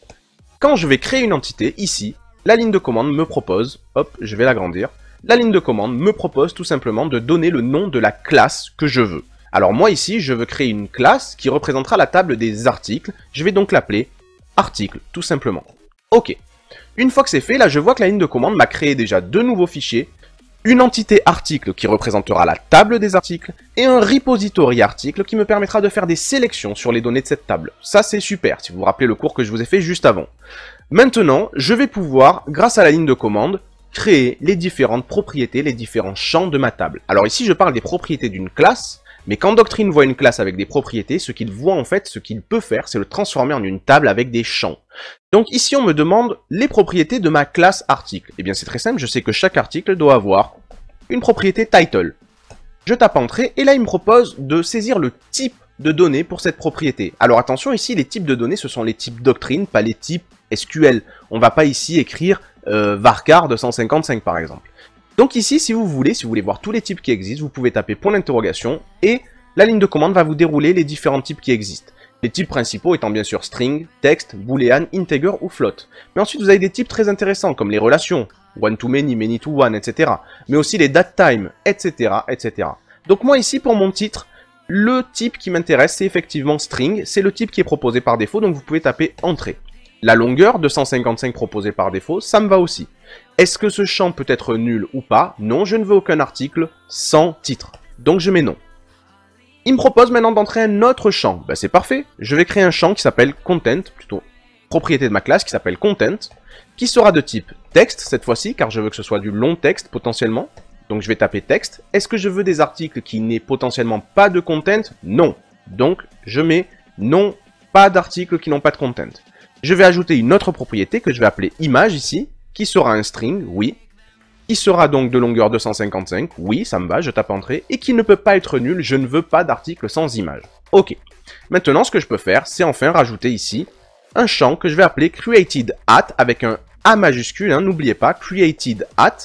A: Quand je vais créer une entité, ici, la ligne de commande me propose, hop, je vais l'agrandir, la ligne de commande me propose tout simplement de donner le nom de la classe que je veux. Alors moi ici, je veux créer une classe qui représentera la table des articles, je vais donc l'appeler article, tout simplement. Ok. Une fois que c'est fait, là je vois que la ligne de commande m'a créé déjà deux nouveaux fichiers, une entité article qui représentera la table des articles, et un repository article qui me permettra de faire des sélections sur les données de cette table. Ça c'est super, si vous vous rappelez le cours que je vous ai fait juste avant. Maintenant, je vais pouvoir, grâce à la ligne de commande, créer les différentes propriétés, les différents champs de ma table. Alors ici je parle des propriétés d'une classe, mais quand Doctrine voit une classe avec des propriétés, ce qu'il voit en fait, ce qu'il peut faire, c'est le transformer en une table avec des champs. Donc ici on me demande les propriétés de ma classe article. Eh bien c'est très simple, je sais que chaque article doit avoir une propriété title. Je tape entrée et là il me propose de saisir le type de données pour cette propriété. Alors attention, ici les types de données ce sont les types Doctrine, pas les types SQL. On va pas ici écrire varchar 255 par exemple. Donc ici, si vous voulez voir tous les types qui existent, vous pouvez taper point d'interrogation et la ligne de commande va vous dérouler les différents types qui existent. Les types principaux étant bien sûr string, text, boolean, integer ou float. Mais ensuite vous avez des types très intéressants comme les relations, one to many, many to one, etc. Mais aussi les datetime, etc., etc. Donc moi ici pour mon titre, le type qui m'intéresse c'est effectivement string, c'est le type qui est proposé par défaut, donc vous pouvez taper entrée. La longueur, 255 proposée par défaut, ça me va aussi. Est-ce que ce champ peut être nul ou pas? Non, je ne veux aucun article sans titre. Donc je mets non. Il me propose maintenant d'entrer un autre champ. Ben, c'est parfait. Je vais créer un champ qui s'appelle content, plutôt propriété de ma classe qui s'appelle content, qui sera de type texte cette fois-ci, car je veux que ce soit du long texte potentiellement. Donc je vais taper texte. Est-ce que je veux des articles qui n'aient potentiellement pas de content? Non. Donc je mets non, pas d'articles qui n'ont pas de content. Je vais ajouter une autre propriété que je vais appeler image ici, qui sera un string, oui. Qui sera donc de longueur 255, oui, ça me va, je tape entrée, et qui ne peut pas être nul, je ne veux pas d'article sans image. Ok. Maintenant, ce que je peux faire, c'est enfin rajouter ici un champ que je vais appeler created at, avec un A majuscule, hein, n'oubliez pas, created at,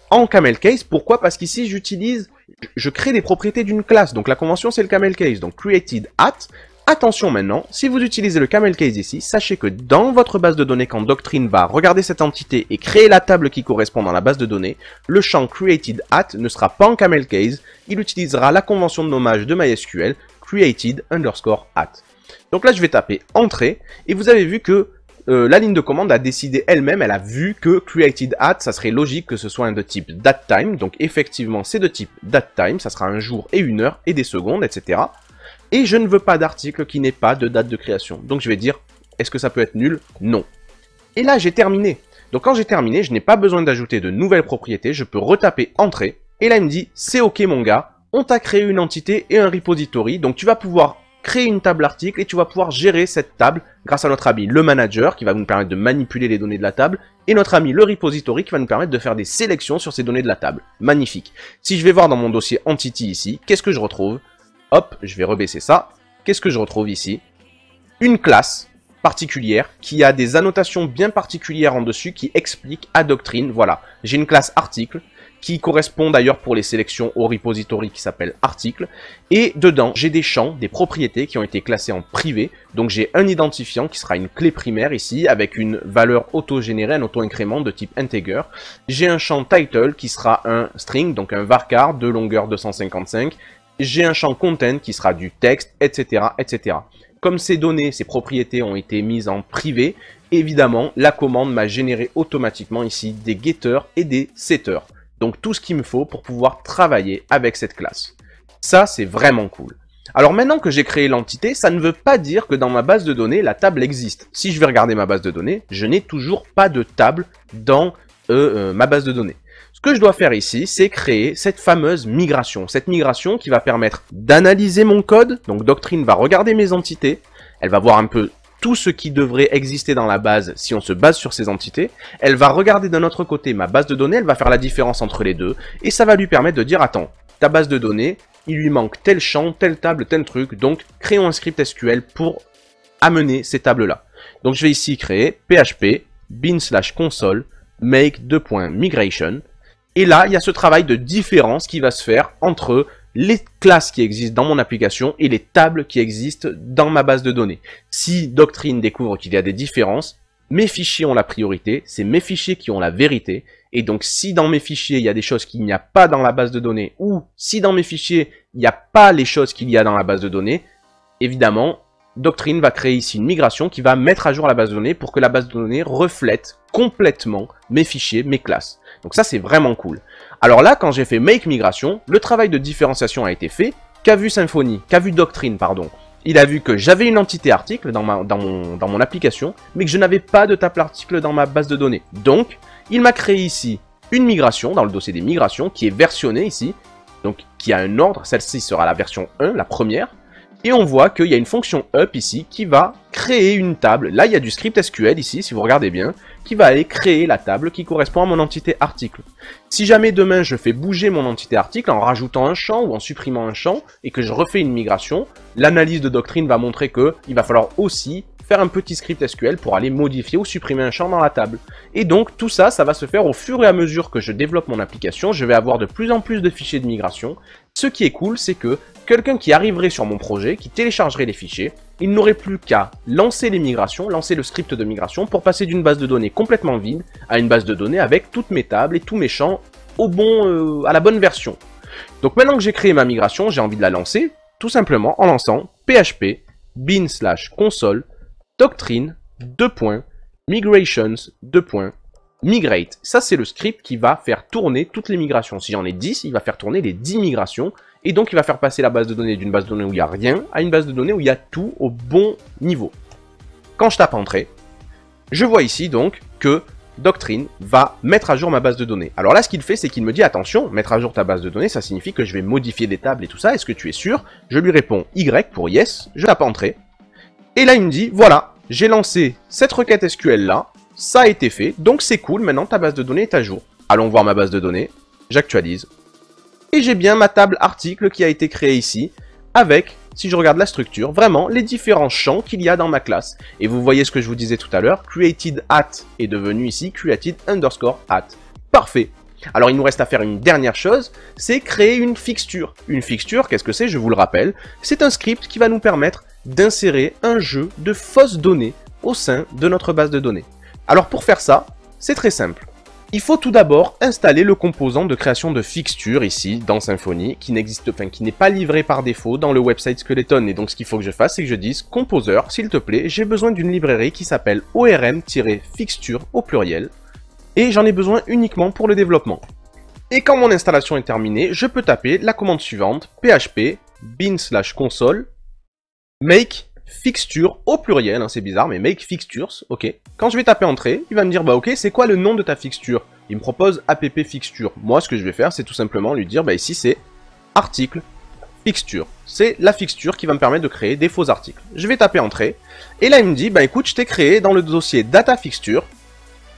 A: en camel case. Pourquoi? Parce qu'ici, je crée des propriétés d'une classe, donc la convention, c'est le camel case, donc created at. Attention maintenant, si vous utilisez le camel case ici, sachez que dans votre base de données, quand Doctrine va regarder cette entité et créer la table qui correspond dans la base de données, le champ created at ne sera pas en camel case, il utilisera la convention de nommage de MySQL, created _ at. Donc là, je vais taper entrée, et vous avez vu que la ligne de commande a décidé elle-même, elle a vu que created at, ça serait logique que ce soit un de type datetime, donc effectivement c'est de type datetime, ça sera un jour et une heure et des secondes, etc. Et je ne veux pas d'article qui n'ait pas de date de création. Donc je vais dire, est-ce que ça peut être nul? Non. Et là, j'ai terminé. Donc quand j'ai terminé, je n'ai pas besoin d'ajouter de nouvelles propriétés. Je peux retaper entrée. Et là, il me dit, c'est OK mon gars, on t'a créé une entité et un repository. Donc tu vas pouvoir créer une table article et tu vas pouvoir gérer cette table grâce à notre ami le manager qui va nous permettre de manipuler les données de la table et notre ami le repository qui va nous permettre de faire des sélections sur ces données de la table. Magnifique. Si je vais voir dans mon dossier entity ici, qu'est-ce que je retrouve? Hop, je vais rebaisser ça. Qu'est-ce que je retrouve ici? Une classe particulière qui a des annotations bien particulières en dessus qui expliquent à Doctrine. Voilà, j'ai une classe article qui correspond d'ailleurs pour les sélections au repository qui s'appelle article. Et dedans, j'ai des champs, des propriétés qui ont été classées en privé. Donc j'ai un identifiant qui sera une clé primaire ici avec une valeur auto-générée, un auto-incrément de type integer. J'ai un champ title qui sera un string, donc un varchar de longueur 255. J'ai un champ content qui sera du texte, etc., etc. Comme ces données, ces propriétés ont été mises en privé, évidemment, la commande m'a généré automatiquement ici des getters et des setters. Donc tout ce qu'il me faut pour pouvoir travailler avec cette classe. Ça, c'est vraiment cool. Alors maintenant que j'ai créé l'entité, ça ne veut pas dire que dans ma base de données, la table existe. Si je vais regarder ma base de données, je n'ai toujours pas de table dans ma base de données. Ce que je dois faire ici, c'est créer cette fameuse migration. Cette migration qui va permettre d'analyser mon code. Donc Doctrine va regarder mes entités. Elle va voir un peu tout ce qui devrait exister dans la base si on se base sur ces entités. Elle va regarder d'un autre côté ma base de données. Elle va faire la différence entre les deux. Et ça va lui permettre de dire, attends, ta base de données, il lui manque tel champ, telle table, tel truc. Donc créons un script SQL pour amener ces tables-là. Donc je vais ici créer php bin/console make .migration. Et là, il y a ce travail de différence qui va se faire entre les classes qui existent dans mon application et les tables qui existent dans ma base de données. Si Doctrine découvre qu'il y a des différences, mes fichiers ont la priorité, c'est mes fichiers qui ont la vérité. Et donc, si dans mes fichiers, il y a des choses qu'il n'y a pas dans la base de données, ou si dans mes fichiers, il n'y a pas les choses qu'il y a dans la base de données, évidemment, Doctrine va créer ici une migration qui va mettre à jour la base de données pour que la base de données reflète complètement mes fichiers, mes classes. Donc ça, c'est vraiment cool. Alors là, quand j'ai fait make migration, le travail de différenciation a été fait. Qu'a vu Doctrine, pardon. Il a vu que j'avais une entité article dans mon application, mais que je n'avais pas de table article dans ma base de données. Donc, il m'a créé ici une migration dans le dossier des migrations qui est versionnée ici, donc qui a un ordre. Celle-ci sera la version 1, la première. Et on voit qu'il y a une fonction up ici qui va créer une table. Là, il y a du script SQL ici, si vous regardez bien, qui va aller créer la table qui correspond à mon entité article. Si jamais demain je fais bouger mon entité article en rajoutant un champ ou en supprimant un champ et que je refais une migration, l'analyse de Doctrine va montrer qu'il va falloir aussi faire un petit script SQL pour aller modifier ou supprimer un champ dans la table. Et donc tout ça, ça va se faire au fur et à mesure que je développe mon application. Je vais avoir de plus en plus de fichiers de migration. Ce qui est cool, c'est que quelqu'un qui arriverait sur mon projet, qui téléchargerait les fichiers, il n'aurait plus qu'à lancer les migrations, lancer le script de migration pour passer d'une base de données complètement vide à une base de données avec toutes mes tables et tous mes champs à la bonne version. Donc maintenant que j'ai créé ma migration, j'ai envie de la lancer, tout simplement en lançant php bin/console doctrine migrations migrate. Ça, c'est le script qui va faire tourner toutes les migrations. Si j'en ai 10, il va faire tourner les 10 migrations Et donc il va faire passer la base de données d'une base de données où il n'y a rien à une base de données où il y a tout au bon niveau. Quand je tape Entrée, je vois ici donc que Doctrine va mettre à jour ma base de données. Alors là, ce qu'il fait, c'est qu'il me dit, attention, mettre à jour ta base de données, ça signifie que je vais modifier des tables et tout ça, est-ce que tu es sûr? Je lui réponds Y pour Yes, je tape Entrée. Et là, il me dit, voilà, j'ai lancé cette requête SQL là, ça a été fait, donc c'est cool, maintenant ta base de données est à jour. Allons voir ma base de données, j'actualise. Et j'ai bien ma table article qui a été créée ici, avec, si je regarde la structure, vraiment les différents champs qu'il y a dans ma classe. Et vous voyez ce que je vous disais tout à l'heure, created at est devenu ici created underscore at. Parfait. Alors il nous reste à faire une dernière chose, c'est créer une fixture. Une fixture, qu'est-ce que c'est? Je vous le rappelle, c'est un script qui va nous permettre d'insérer un jeu de fausses données au sein de notre base de données. Alors pour faire ça, c'est très simple. Il faut tout d'abord installer le composant de création de fixture ici dans Symfony qui n'est pas livré par défaut dans le website Skeleton. Et donc ce qu'il faut que je fasse, c'est que je dise Composer, s'il te plaît, j'ai besoin d'une librairie qui s'appelle ORM-fixture au pluriel. Et j'en ai besoin uniquement pour le développement. Et quand mon installation est terminée, je peux taper la commande suivante, php bin/console make fixture au pluriel, hein, c'est bizarre, mais make fixtures, ok. Quand je vais taper entrée, il va me dire, bah ok, c'est quoi le nom de ta fixture? Il me propose app fixture. Moi, ce que je vais faire, c'est tout simplement lui dire, bah ici, c'est article fixture. C'est la fixture qui va me permettre de créer des faux articles. Je vais taper entrée, et là, il me dit, bah écoute, je t'ai créé dans le dossier data fixture,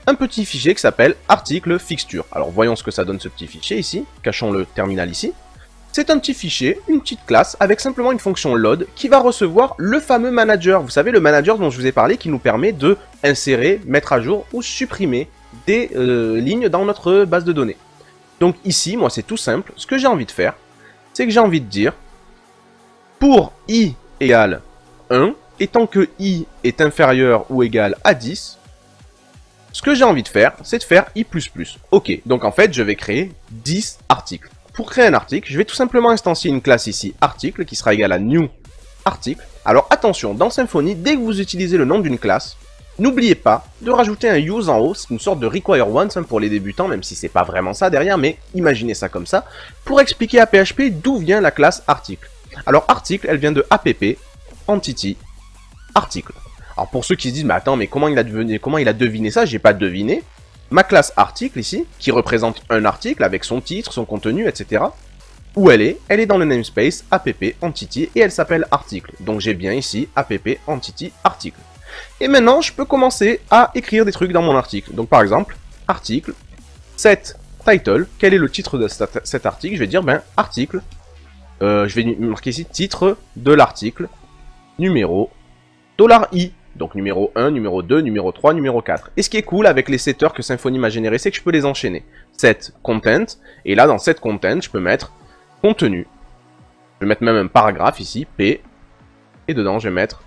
A: un petit fichier qui s'appelle article fixture. Alors, voyons ce que ça donne ce petit fichier ici, cachons le terminal ici. C'est un petit fichier, une petite classe, avec simplement une fonction load qui va recevoir le fameux manager. Vous savez, le manager dont je vous ai parlé qui nous permet de insérer, mettre à jour ou supprimer des lignes dans notre base de données. Donc ici, moi c'est tout simple, ce que j'ai envie de faire, c'est que j'ai envie de dire, pour i égale 1, et tant que i est inférieur ou égal à 10, ce que j'ai envie de faire, c'est de faire i++. Ok, donc en fait, je vais créer 10 articles. Pour créer un article, je vais tout simplement instancier une classe ici, article, qui sera égale à new article. Alors attention, dans Symfony, dès que vous utilisez le nom d'une classe, n'oubliez pas de rajouter un use en haut, c'est une sorte de require once pour les débutants, même si c'est pas vraiment ça derrière, mais imaginez ça comme ça, pour expliquer à PHP d'où vient la classe article. Alors article, elle vient de app entity article. Alors pour ceux qui se disent, mais attends, mais comment il a deviné ça? J'ai pas deviné. Ma classe article ici, qui représente un article avec son titre, son contenu, etc. Où elle est? Elle est dans le namespace app entity et elle s'appelle article. Donc j'ai bien ici app entity article. Et maintenant, je peux commencer à écrire des trucs dans mon article. Donc par exemple, article, set title, quel est le titre de cet article? Je vais dire, ben, article, je vais marquer ici titre de l'article, numéro, $i. Donc numéro 1, numéro 2, numéro 3, numéro 4. Et ce qui est cool avec les setters que Symfony m'a généré, c'est que je peux les enchaîner. Set content, et là dans set content, je peux mettre contenu. Je vais mettre même un paragraphe ici, P, et dedans je vais mettre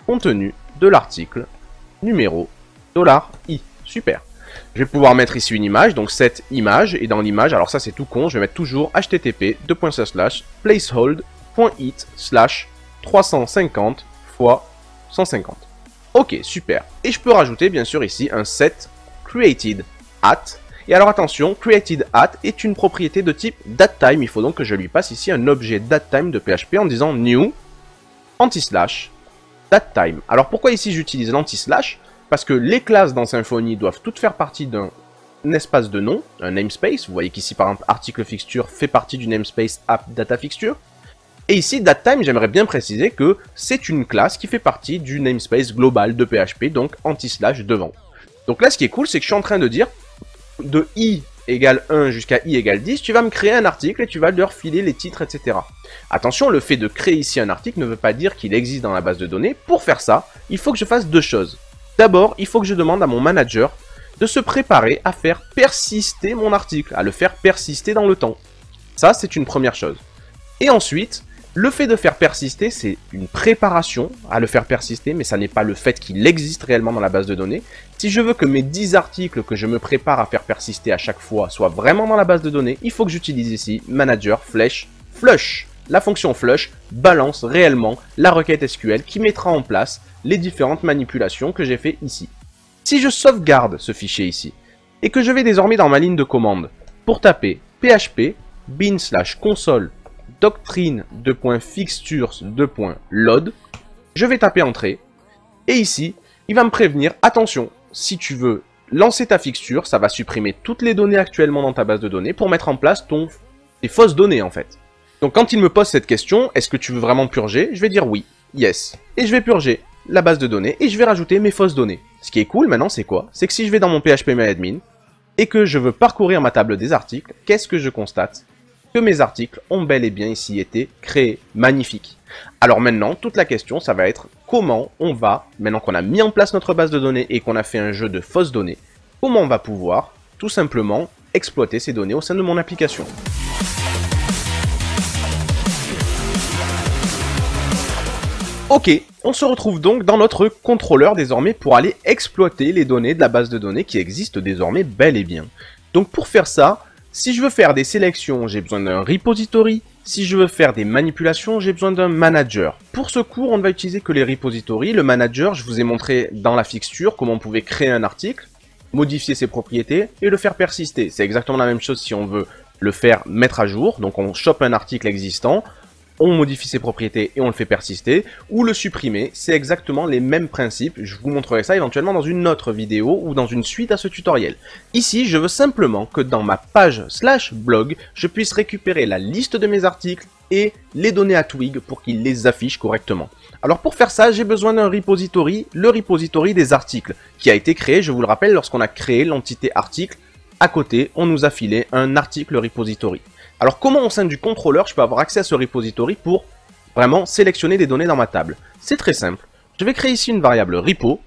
A: contenu de l'article, numéro, $i. Super. Je vais pouvoir mettre ici une image, donc set image, et dans l'image, alors ça c'est tout con, je vais mettre toujours http placeholder.it/350 x 150. Ok, super. Et je peux rajouter bien sûr ici un set created at. Et alors attention, created at est une propriété de type datetime. Il faut donc que je lui passe ici un objet datetime de PHP en disant new anti-slash datetime. Alors pourquoi ici j'utilise l'anti-slash? Parce que les classes dans Symfony doivent toutes faire partie d'un espace de nom, un namespace. Vous voyez qu'ici par exemple article fixture fait partie du namespace app data fixture. Et ici, datetime, j'aimerais bien préciser que c'est une classe qui fait partie du namespace global de PHP, donc anti-slash devant. Donc là, ce qui est cool, c'est que je suis en train de dire, de i égale 1 jusqu'à i égale 10, tu vas me créer un article et tu vas leur filer les titres, etc. Attention, le fait de créer ici un article ne veut pas dire qu'il existe dans la base de données. Pour faire ça, il faut que je fasse deux choses. D'abord, il faut que je demande à mon manager de se préparer à faire persister mon article, à le faire persister dans le temps. Ça, c'est une première chose. Et ensuite, le fait de faire persister, c'est une préparation à le faire persister, mais ça n'est pas le fait qu'il existe réellement dans la base de données. Si je veux que mes 10 articles que je me prépare à faire persister à chaque fois soient vraiment dans la base de données, il faut que j'utilise ici manager flèche flush. La fonction flush balance réellement la requête SQL qui mettra en place les différentes manipulations que j'ai fait ici. Si je sauvegarde ce fichier ici, et que je vais désormais dans ma ligne de commande pour taper php bin/console doctrine.fixtures.load. Je vais taper entrée. Et ici, il va me prévenir, attention, si tu veux lancer ta fixture, ça va supprimer toutes les données actuellement dans ta base de données pour mettre en place tes fausses données en fait. Donc quand il me pose cette question, est-ce que tu veux vraiment purger? Je vais dire oui, yes. Et je vais purger la base de données et je vais rajouter mes fausses données. Ce qui est cool maintenant, c'est quoi? C'est que si je vais dans mon phpMyAdmin et que je veux parcourir ma table des articles, qu'est-ce que je constate? Que mes articles ont bel et bien ici été créés. Magnifique. Alors maintenant, toute la question, ça va être comment on va, maintenant qu'on a mis en place notre base de données et qu'on a fait un jeu de fausses données, comment on va pouvoir tout simplement exploiter ces données au sein de mon application. Ok, on se retrouve donc dans notre contrôleur désormais pour aller exploiter les données de la base de données qui existe désormais bel et bien. Donc pour faire ça, si je veux faire des sélections, j'ai besoin d'un repository. Si je veux faire des manipulations, j'ai besoin d'un manager. Pour ce cours, on ne va utiliser que les repositories. Le manager, je vous ai montré dans la fixture comment on pouvait créer un article, modifier ses propriétés et le faire persister. C'est exactement la même chose si on veut le faire mettre à jour. Donc on chope un article existant, on modifie ses propriétés et on le fait persister, ou le supprimer, c'est exactement les mêmes principes, je vous montrerai ça éventuellement dans une autre vidéo ou dans une suite à ce tutoriel. Ici, je veux simplement que dans ma page /blog, je puisse récupérer la liste de mes articles et les donner à Twig pour qu'il les affiche correctement. Alors pour faire ça, j'ai besoin d'un repository, le repository des articles, qui a été créé, je vous le rappelle, lorsqu'on a créé l'entité article, à côté, on nous a filé un article repository. Alors comment au sein du contrôleur je peux avoir accès à ce repository pour vraiment sélectionner des données dans ma table? C'est très simple. Je vais créer ici une variable repo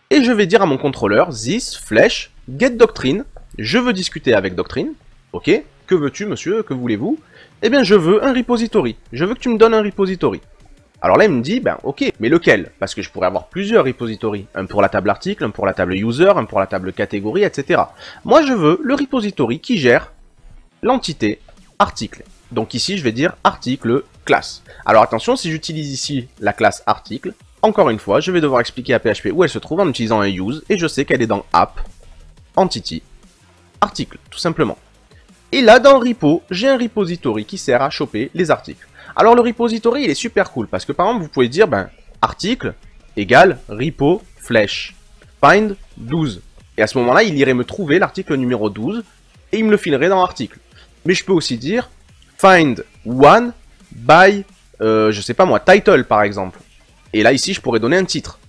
A: et je vais dire à mon contrôleur this flèche get doctrine. Je veux discuter avec doctrine. Ok, que veux-tu monsieur, que voulez-vous? Eh bien je veux un repository. Je veux que tu me donnes un repository. Alors là il me dit ben ok, mais lequel? Parce que je pourrais avoir plusieurs repositories. Un pour la table article, un pour la table user, un pour la table catégorie, etc. Moi je veux le repository qui gère l'entité article. Donc ici, je vais dire article classe. Alors attention, si j'utilise ici la classe article, encore une fois, je vais devoir expliquer à PHP où elle se trouve en utilisant un use, et je sais qu'elle est dans app, entity, article, tout simplement. Et là, dans repo, j'ai un repository qui sert à choper les articles. Alors le repository, il est super cool, parce que par exemple, vous pouvez dire, ben, article égale repo flèche, find 12. Et à ce moment-là, il irait me trouver l'article numéro 12, et il me le filerait dans article. Mais je peux aussi dire find one by, je sais pas moi, title par exemple. Et là ici je pourrais donner un titre.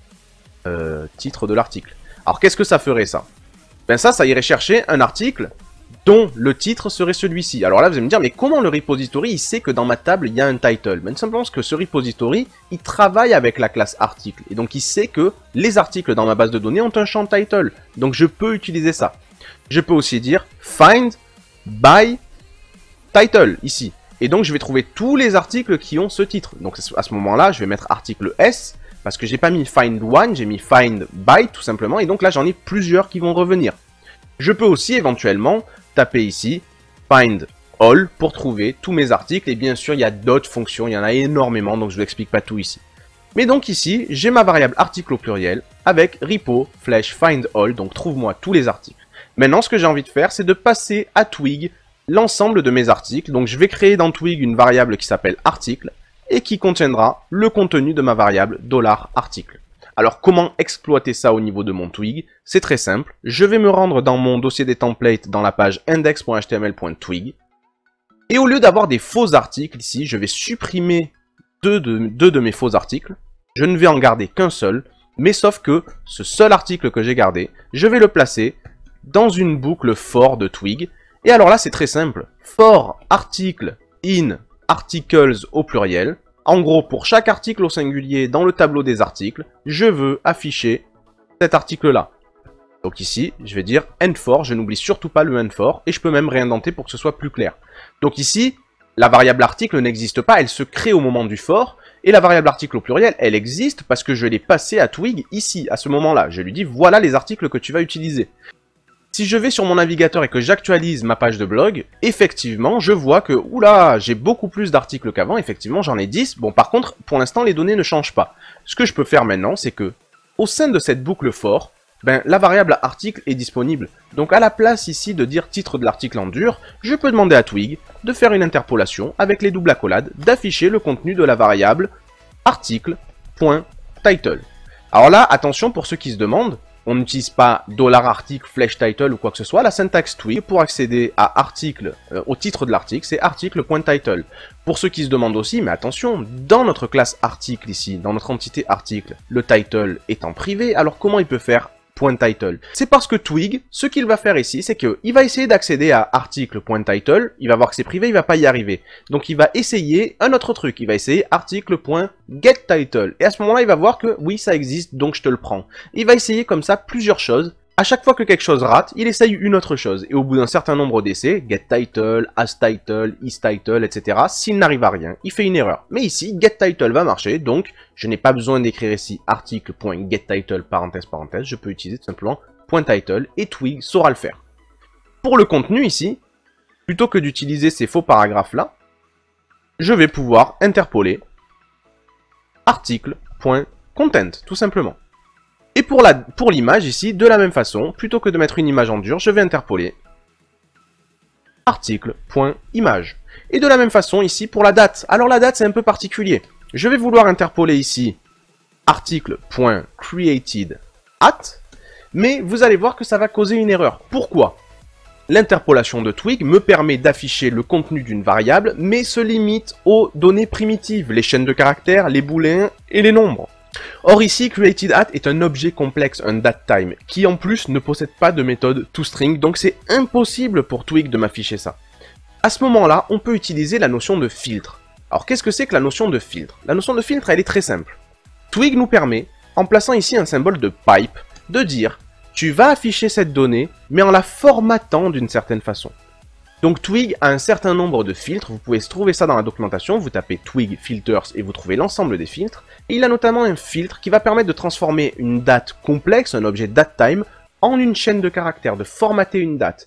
A: Titre de l'article. Alors qu'est-ce que ça ferait ça? Ben ça irait chercher un article dont le titre serait celui-ci. Alors là vous allez me dire mais comment le repository il sait que dans ma table il y a un title? Ben tout simplement parce que ce repository il travaille avec la classe article. Et donc il sait que les articles dans ma base de données ont un champ title. Donc je peux utiliser ça. Je peux aussi dire find by title ici. Et donc je vais trouver tous les articles qui ont ce titre. Donc à ce moment-là, je vais mettre article S, parce que j'ai pas mis find one, j'ai mis find by tout simplement, et donc là j'en ai plusieurs qui vont revenir. Je peux aussi éventuellement taper ici find all pour trouver tous mes articles, et bien sûr il y a d'autres fonctions, il y en a énormément, donc je ne vous explique pas tout ici. Mais donc ici, j'ai ma variable article au pluriel avec repo flèche find all, donc trouve-moi tous les articles. Maintenant ce que j'ai envie de faire, c'est de passer à Twig l'ensemble de mes articles. Donc je vais créer dans Twig une variable qui s'appelle article et qui contiendra le contenu de ma variable $article. Alors comment exploiter ça au niveau de mon Twig? C'est très simple. Je vais me rendre dans mon dossier des templates dans la page index.html.twig et au lieu d'avoir des faux articles ici, je vais supprimer deux de mes faux articles. Je ne vais en garder qu'un seul, mais sauf que ce seul article que j'ai gardé, je vais le placer dans une boucle for de Twig. Et alors là, c'est très simple. For article in articles au pluriel. En gros, pour chaque article au singulier dans le tableau des articles, je veux afficher cet article-là. Donc ici, je vais dire end for. Je n'oublie surtout pas le end for. Et je peux même réindenter pour que ce soit plus clair. Donc ici, la variable article n'existe pas. Elle se crée au moment du for. Et la variable article au pluriel, elle existe parce que je l'ai passée à Twig ici, à ce moment-là. Je lui dis, voilà les articles que tu vas utiliser. Si je vais sur mon navigateur et que j'actualise ma page de blog, effectivement, je vois que, oula, j'ai beaucoup plus d'articles qu'avant, effectivement, j'en ai 10. Bon, par contre, pour l'instant, les données ne changent pas. Ce que je peux faire maintenant, c'est que, au sein de cette boucle for, ben la variable article est disponible. Donc à la place ici de dire titre de l'article en dur, je peux demander à Twig de faire une interpolation avec les doubles accolades, d'afficher le contenu de la variable article.title. Alors là, attention pour ceux qui se demandent, on n'utilise pas $article flèche title ou quoi que ce soit. La syntaxe Twig pour accéder à article, au titre de l'article, c'est article.title. Pour ceux qui se demandent aussi, mais attention, dans notre classe article ici, dans notre entité article, le title est en privé, alors comment il peut faire .title? C'est parce que Twig, ce qu'il va faire ici, c'est qu'il va essayer d'accéder à article.title, il va voir que c'est privé, il va pas y arriver. Donc il va essayer un autre truc, il va essayer article.getTitle. Et à ce moment-là, il va voir que oui, ça existe, donc je te le prends. Il va essayer comme ça plusieurs choses. À chaque fois que quelque chose rate, il essaye une autre chose. Et au bout d'un certain nombre d'essais, getTitle, asTitle, isTitle, etc., s'il n'arrive à rien, il fait une erreur. Mais ici, getTitle va marcher, donc je n'ai pas besoin d'écrire ici article.getTitle, parenthèse, parenthèse, je peux utiliser tout simplement .title et Twig saura le faire. Pour le contenu ici, plutôt que d'utiliser ces faux paragraphes-là, je vais pouvoir interpoler article.content, tout simplement. Et pour l'image ici, de la même façon, plutôt que de mettre une image en dur, je vais interpoler article.image. Et de la même façon ici pour la date. Alors la date c'est un peu particulier. Je vais vouloir interpoler ici article.createdAt, mais vous allez voir que ça va causer une erreur. Pourquoi? L'interpolation de Twig me permet d'afficher le contenu d'une variable, mais se limite aux données primitives, les chaînes de caractères, les booléens et les nombres. Or ici, createdAt est un objet complexe, un datetime, qui en plus ne possède pas de méthode toString, donc c'est impossible pour Twig de m'afficher ça. À ce moment-là, on peut utiliser la notion de filtre. Alors qu'est-ce que c'est que la notion de filtre? La notion de filtre, elle est très simple. Twig nous permet, en plaçant ici un symbole de pipe, de dire tu vas afficher cette donnée, mais en la formatant d'une certaine façon. Donc Twig a un certain nombre de filtres, vous pouvez trouver ça dans la documentation, vous tapez Twig Filters et vous trouvez l'ensemble des filtres. Et il a notamment un filtre qui va permettre de transformer une date complexe, un objet datetime, en une chaîne de caractères, de formater une date.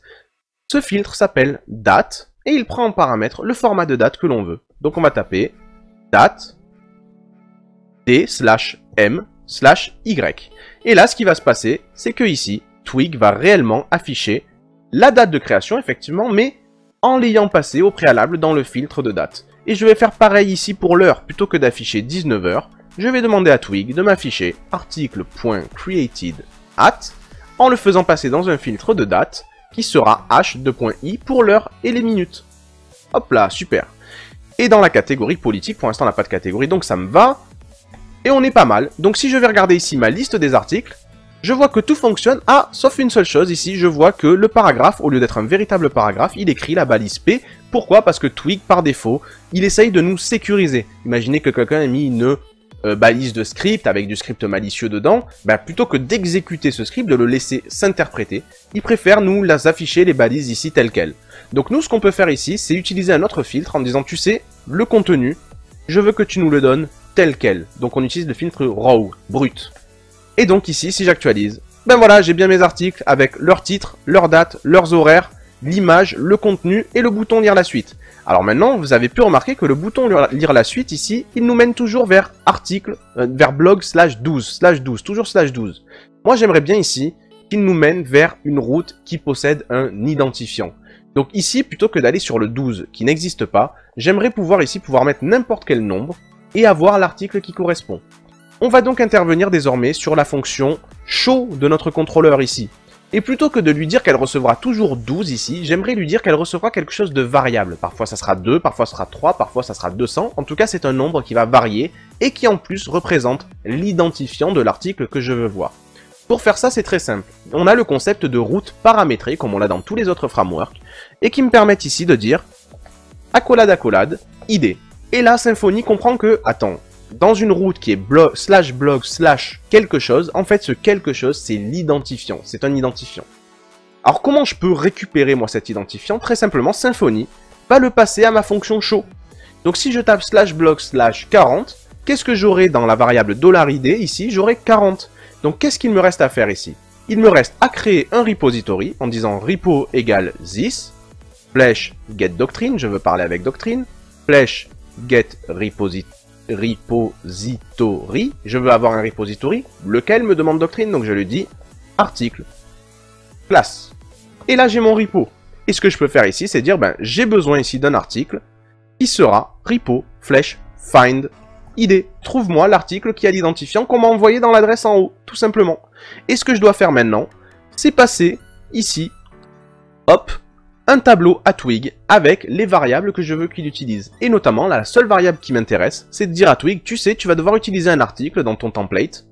A: Ce filtre s'appelle date et il prend en paramètre le format de date que l'on veut. Donc on va taper date d/m/y. Et là ce qui va se passer, c'est que ici, Twig va réellement afficher la date de création effectivement, mais en l'ayant passé au préalable dans le filtre de date. Et je vais faire pareil ici pour l'heure, plutôt que d'afficher 19h, je vais demander à Twig de m'afficher article.createdAt en le faisant passer dans un filtre de date qui sera h2.i pour l'heure et les minutes. Hop là, super. Et dans la catégorie politique, pour l'instant on n'a pas de catégorie, donc ça me va. Et on est pas mal. Donc si je vais regarder ici ma liste des articles, je vois que tout fonctionne, sauf une seule chose ici, je vois que le paragraphe, au lieu d'être un véritable paragraphe, il écrit la balise P. Pourquoi? Parce que Twig, par défaut, il essaye de nous sécuriser. Imaginez que quelqu'un ait mis une balise de script avec du script malicieux dedans, plutôt que d'exécuter ce script, de le laisser s'interpréter, il préfère nous afficher les balises ici telles quelles. Donc nous, ce qu'on peut faire ici, c'est utiliser un autre filtre en disant, tu sais, le contenu, je veux que tu nous le donnes tel quel. Donc on utilise le filtre raw, brut. Et donc ici, si j'actualise, voilà, j'ai bien mes articles avec leur titre, leur date, leurs horaires, l'image, le contenu et le bouton lire la suite. Alors maintenant, vous avez pu remarquer que le bouton lire la suite ici, il nous mène toujours vers article, vers blog /12, toujours /12. Moi, j'aimerais bien ici qu'il nous mène vers une route qui possède un identifiant. Donc ici, plutôt que d'aller sur le 12 qui n'existe pas, j'aimerais pouvoir mettre n'importe quel nombre et avoir l'article qui correspond. On va donc intervenir désormais sur la fonction show de notre contrôleur ici. Et plutôt que de lui dire qu'elle recevra toujours 12 ici, j'aimerais lui dire qu'elle recevra quelque chose de variable. Parfois ça sera 2, parfois ça sera 3, parfois ça sera 200. En tout cas, c'est un nombre qui va varier et qui en plus représente l'identifiant de l'article que je veux voir. Pour faire ça, c'est très simple. On a le concept de route paramétrée, comme on l'a dans tous les autres frameworks, et qui me permettent ici de dire accolade, id. Et là, Symfony comprend que, attends, dans une route qui est blog quelque chose, en fait ce quelque chose c'est l'identifiant, c'est un identifiant. Alors comment je peux récupérer moi cet identifiant? Très simplement, Symfony va le passer à ma fonction show. Donc si je tape /blog/40, qu'est-ce que j'aurai dans la variable $id ici? J'aurai 40. Donc qu'est-ce qu'il me reste à faire ici? Il me reste à créer un repository en disant repo égale this, flèche get doctrine, je veux parler avec doctrine, flèche get repository, je veux avoir un repository, lequel me demande doctrine, donc je lui dis article, classe. Et là, j'ai mon repo. Et ce que je peux faire ici, c'est dire, ben, j'ai besoin ici d'un article qui sera repo, flèche, find, id. Trouve-moi l'article qui a l'identifiant qu'on m'a envoyé dans l'adresse en haut, tout simplement. Et ce que je dois faire maintenant, c'est passer ici, hop, un tableau à Twig avec les variables que je veux qu'il utilise. Et notamment, là, la seule variable qui m'intéresse, c'est de dire à Twig, tu sais, tu vas devoir utiliser un article dans ton template,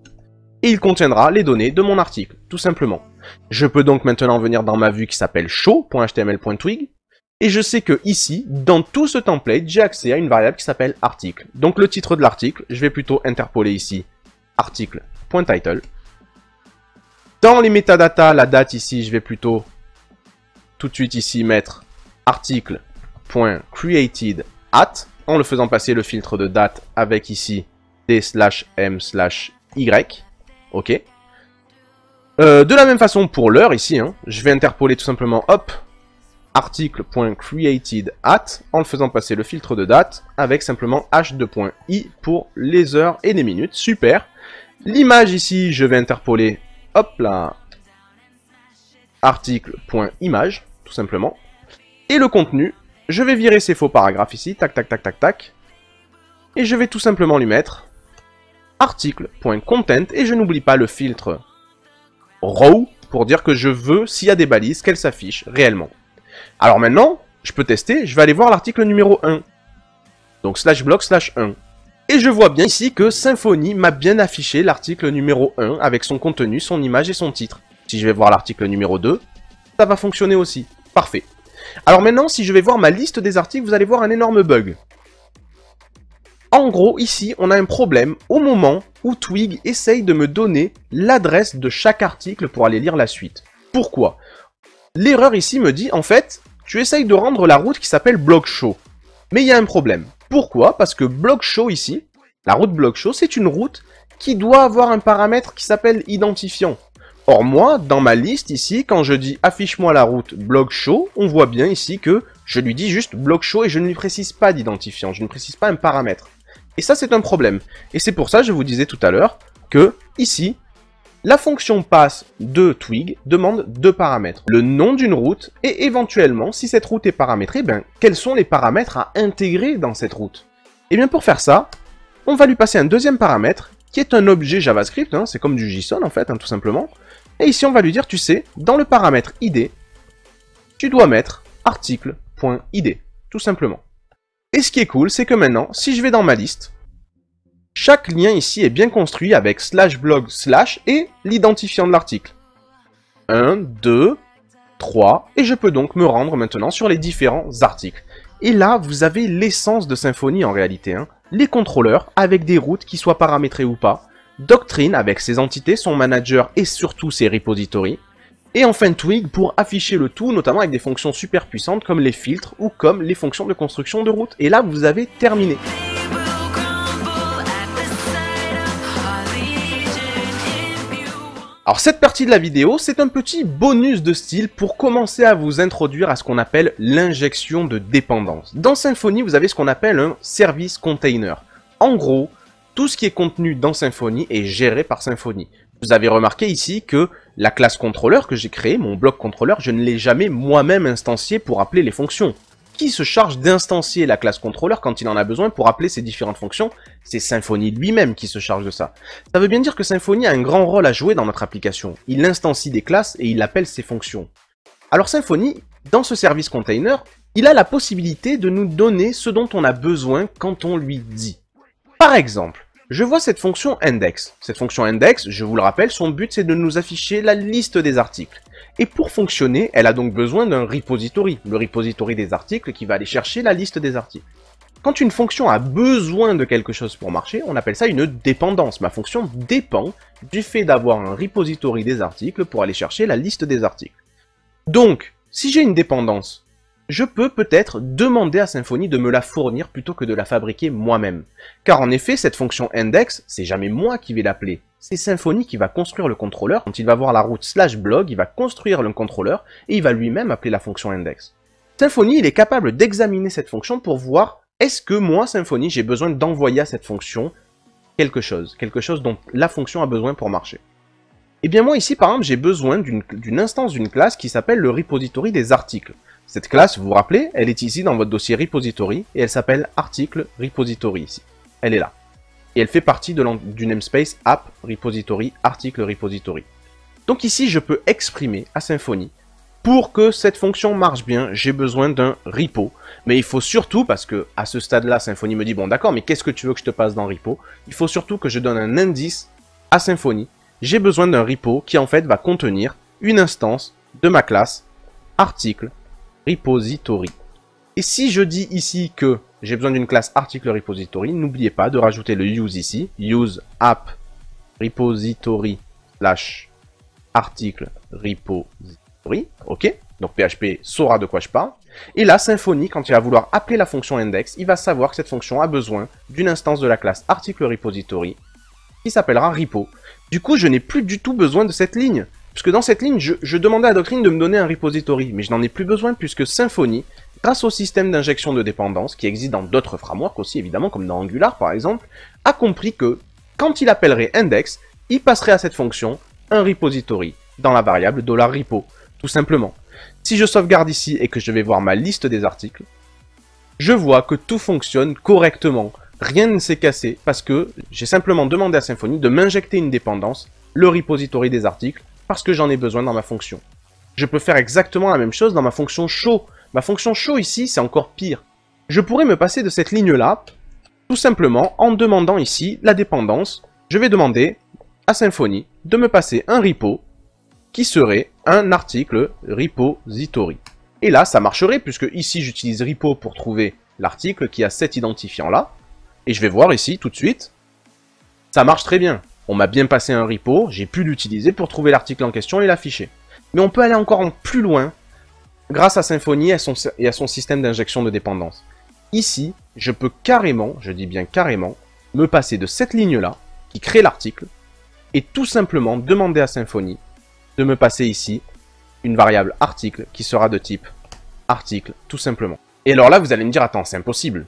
A: et il contiendra les données de mon article, tout simplement. Je peux donc maintenant venir dans ma vue qui s'appelle show.html.twig, et je sais que ici, dans tout ce template, j'ai accès à une variable qui s'appelle article. Donc le titre de l'article, je vais plutôt interpoler ici article.title. Dans les métadatas, la date ici, je vais plutôt tout de suite ici mettre article.created@, en le faisant passer le filtre de date avec ici d/m/y. Ok. De la même façon pour l'heure ici, hein, je vais interpoler tout simplement hop, article.created@ en le faisant passer le filtre de date avec simplement h2.i pour les heures et les minutes. Super. L'image ici, je vais interpoler hop là, article.image, tout simplement. Et le contenu, je vais virer ces faux paragraphes ici, tac tac tac tac tac. Et je vais tout simplement lui mettre article.content, et je n'oublie pas le filtre row pour dire que je veux, s'il y a des balises, qu'elles s'affichent réellement. Alors maintenant, je peux tester, je vais aller voir l'article numéro 1. Donc /blog/1. Et je vois bien ici que Symfony m'a bien affiché l'article numéro 1 avec son contenu, son image et son titre. Si je vais voir l'article numéro 2, ça va fonctionner aussi. Parfait. Alors maintenant, si je vais voir ma liste des articles, vous allez voir un énorme bug. En gros, ici, on a un problème au moment où Twig essaye de me donner l'adresse de chaque article pour aller lire la suite. Pourquoi? L'erreur ici me dit, en fait, tu essayes de rendre la route qui s'appelle block_show. Mais il y a un problème. Pourquoi? Parce que block_show ici, la route block_show, c'est une route qui doit avoir un paramètre qui s'appelle identifiant. Or moi, dans ma liste ici, quand je dis affiche-moi la route block_show, on voit bien ici que je lui dis juste block_show et je ne lui précise pas d'identifiant, je ne précise pas un paramètre. Et ça, c'est un problème. Et c'est pour ça, je vous disais tout à l'heure, que, ici, la fonction pass de Twig demande deux paramètres. Le nom d'une route, et éventuellement, si cette route est paramétrée, ben, quels sont les paramètres à intégrer dans cette route? Et bien, pour faire ça, on va lui passer un deuxième paramètre, qui est un objet JavaScript, hein, c'est comme du JSON, en fait, hein, tout simplement. Et ici, on va lui dire, tu sais, dans le paramètre id, tu dois mettre article.id, tout simplement. Et ce qui est cool, c'est que maintenant, si je vais dans ma liste, chaque lien ici est bien construit avec /blog/ et l'identifiant de l'article. 1, 2, 3, et je peux donc me rendre maintenant sur les différents articles. Et là, vous avez l'essence de Symfony en réalité, hein. Les contrôleurs avec des routes qui soient paramétrées ou pas, Doctrine avec ses entités, son manager et surtout ses repositories, et enfin Twig pour afficher le tout, notamment avec des fonctions super puissantes comme les filtres ou comme les fonctions de construction de route. Et là, vous avez terminé. Alors cette partie de la vidéo, c'est un petit bonus de style pour commencer à vous introduire à ce qu'on appelle l'injection de dépendance. Dans Symfony, vous avez ce qu'on appelle un service container. En gros, tout ce qui est contenu dans Symfony est géré par Symfony. Vous avez remarqué ici que la classe contrôleur que j'ai créée, mon bloc contrôleur, je ne l'ai jamais moi-même instancié pour appeler les fonctions. Qui se charge d'instancier la classe contrôleur quand il en a besoin pour appeler ses différentes fonctions? C'est Symfony lui-même qui se charge de ça. Ça veut bien dire que Symfony a un grand rôle à jouer dans notre application. Il instancie des classes et il appelle ses fonctions. Alors Symfony, dans ce service container, il a la possibilité de nous donner ce dont on a besoin quand on lui dit. Par exemple, je vois cette fonction index. Cette fonction index, je vous le rappelle, son but c'est de nous afficher la liste des articles. Et pour fonctionner, elle a donc besoin d'un repository, le repository des articles qui va aller chercher la liste des articles. Quand une fonction a besoin de quelque chose pour marcher, on appelle ça une dépendance. Ma fonction dépend du fait d'avoir un repository des articles pour aller chercher la liste des articles. Donc, si j'ai une dépendance, je peux peut-être demander à Symfony de me la fournir plutôt que de la fabriquer moi-même. Car en effet, cette fonction index, c'est jamais moi qui vais l'appeler. C'est Symfony qui va construire le contrôleur. Quand il va voir la route /blog, il va construire le contrôleur et il va lui-même appeler la fonction index. Symfony, il est capable d'examiner cette fonction pour voir est-ce que moi, Symfony, j'ai besoin d'envoyer à cette fonction quelque chose dont la fonction a besoin pour marcher. Eh bien moi ici par exemple j'ai besoin d'une instance d'une classe qui s'appelle le repository des articles. Cette classe, vous vous rappelez, elle est ici dans votre dossier repository et elle s'appelle article repository ici. Elle est là. Et elle fait partie du namespace app repository article repository. Donc ici je peux exprimer à Symfony, pour que cette fonction marche bien, j'ai besoin d'un repo. Mais il faut surtout, parce que à ce stade-là, Symfony me dit, bon d'accord, mais qu'est-ce que tu veux que je te passe dans repo? Il faut surtout que je donne un indice à Symfony. J'ai besoin d'un repo qui en fait va contenir une instance de ma classe article repository. Et si je dis ici que j'ai besoin d'une classe article repository, n'oubliez pas de rajouter le use ici, use app repository slash article repository, ok? Donc PHP saura de quoi je parle. Et là, Symfony, quand il va vouloir appeler la fonction index, il va savoir que cette fonction a besoin d'une instance de la classe article repository qui s'appellera repo. Du coup, je n'ai plus du tout besoin de cette ligne. Puisque dans cette ligne, je demandais à Doctrine de me donner un repository, mais je n'en ai plus besoin puisque Symfony, grâce au système d'injection de dépendance, qui existe dans d'autres frameworks aussi évidemment, comme dans Angular par exemple, a compris que, quand il appellerait index, il passerait à cette fonction un repository dans la variable $repo, tout simplement. Si je sauvegarde ici et que je vais voir ma liste des articles, je vois que tout fonctionne correctement. Rien ne s'est cassé parce que j'ai simplement demandé à Symfony de m'injecter une dépendance, le repository des articles, parce que j'en ai besoin dans ma fonction. Je peux faire exactement la même chose dans ma fonction show. Ma fonction show ici, c'est encore pire. Je pourrais me passer de cette ligne-là, tout simplement en demandant ici la dépendance. Je vais demander à Symfony de me passer un repo qui serait un article repository. Et là, ça marcherait puisque ici, j'utilise repo pour trouver l'article qui a cet identifiant-là. Et je vais voir ici, tout de suite, ça marche très bien. On m'a bien passé un repo, j'ai pu l'utiliser pour trouver l'article en question et l'afficher. Mais on peut aller encore plus loin grâce à Symfony et à son système d'injection de dépendance. Ici, je peux carrément, je dis bien carrément, me passer de cette ligne-là, qui crée l'article, et tout simplement demander à Symfony de me passer ici une variable article qui sera de type article, tout simplement. Et alors là, vous allez me dire, attends, c'est impossible.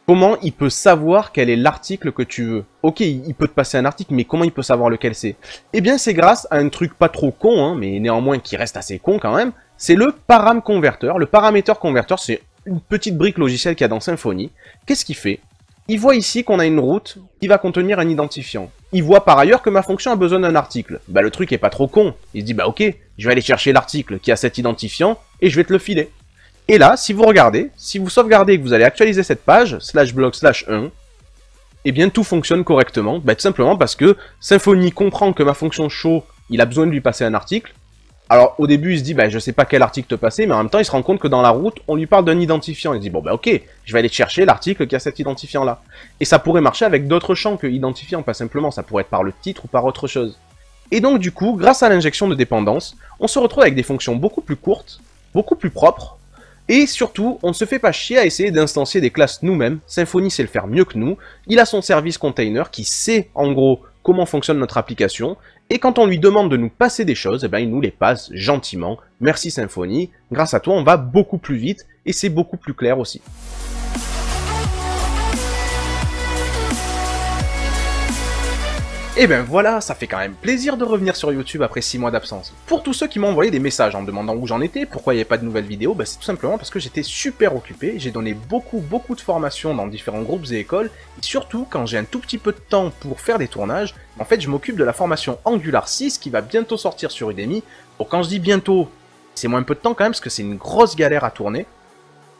A: Comment il peut savoir quel est l'article que tu veux? Ok, il peut te passer un article, mais comment il peut savoir lequel c'est? Eh bien, c'est grâce à un truc pas trop con, hein, mais néanmoins qui reste assez con quand même. C'est le param converter. Le parameter converter, c'est une petite brique logicielle qu'il y a dans Symfony. Qu'est-ce qu'il fait? Il voit ici qu'on a une route qui va contenir un identifiant. Il voit par ailleurs que ma fonction a besoin d'un article. Bah, le truc est pas trop con. Il se dit, bah ok, je vais aller chercher l'article qui a cet identifiant et je vais te le filer. Et là, si vous regardez, si vous sauvegardez et que vous allez actualiser cette page, /bloc/1, eh bien tout fonctionne correctement, bah, tout simplement parce que Symfony comprend que ma fonction show, il a besoin de lui passer un article. Alors au début il se dit, bah, je sais pas quel article te passer, mais en même temps il se rend compte que dans la route, on lui parle d'un identifiant. Il se dit, bon bah ok, je vais aller chercher l'article qui a cet identifiant là. Et ça pourrait marcher avec d'autres champs que identifiant, pas simplement, ça pourrait être par le titre ou par autre chose. Et donc du coup, grâce à l'injection de dépendance, on se retrouve avec des fonctions beaucoup plus courtes, beaucoup plus propres, et surtout, on ne se fait pas chier à essayer d'instancier des classes nous-mêmes. Symfony sait le faire mieux que nous. Il a son service container qui sait, en gros, comment fonctionne notre application. Et quand on lui demande de nous passer des choses, eh ben, il nous les passe gentiment. Merci Symfony. Grâce à toi, on va beaucoup plus vite et c'est beaucoup plus clair aussi. Et ben voilà, ça fait quand même plaisir de revenir sur YouTube après 6 mois d'absence. Pour tous ceux qui m'ont envoyé des messages en me demandant où j'en étais, pourquoi il n'y avait pas de nouvelles vidéos, ben c'est tout simplement parce que j'étais super occupé, j'ai donné beaucoup de formations dans différents groupes et écoles, et surtout quand j'ai un tout petit peu de temps pour faire des tournages, en fait je m'occupe de la formation Angular 6 qui va bientôt sortir sur Udemy. Bon, quand je dis bientôt, c'est moins un peu de temps quand même parce que c'est une grosse galère à tourner,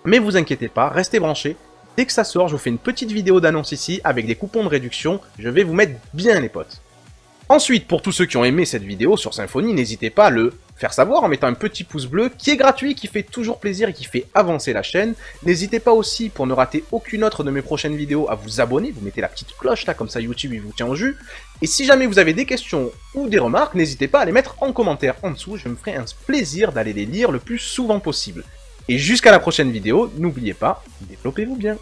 A: mais vous inquiétez pas, restez branchés. Dès que ça sort, je vous fais une petite vidéo d'annonce ici avec des coupons de réduction. Je vais vous mettre bien les potes. Ensuite, pour tous ceux qui ont aimé cette vidéo sur Symfony, n'hésitez pas à le faire savoir en mettant un petit pouce bleu qui est gratuit, qui fait toujours plaisir et qui fait avancer la chaîne. N'hésitez pas aussi, pour ne rater aucune autre de mes prochaines vidéos, à vous abonner. Vous mettez la petite cloche là, comme ça YouTube il vous tient au jus. Et si jamais vous avez des questions ou des remarques, n'hésitez pas à les mettre en commentaire en dessous. Je me ferai un plaisir d'aller les lire le plus souvent possible. Et jusqu'à la prochaine vidéo, n'oubliez pas, développez-vous bien.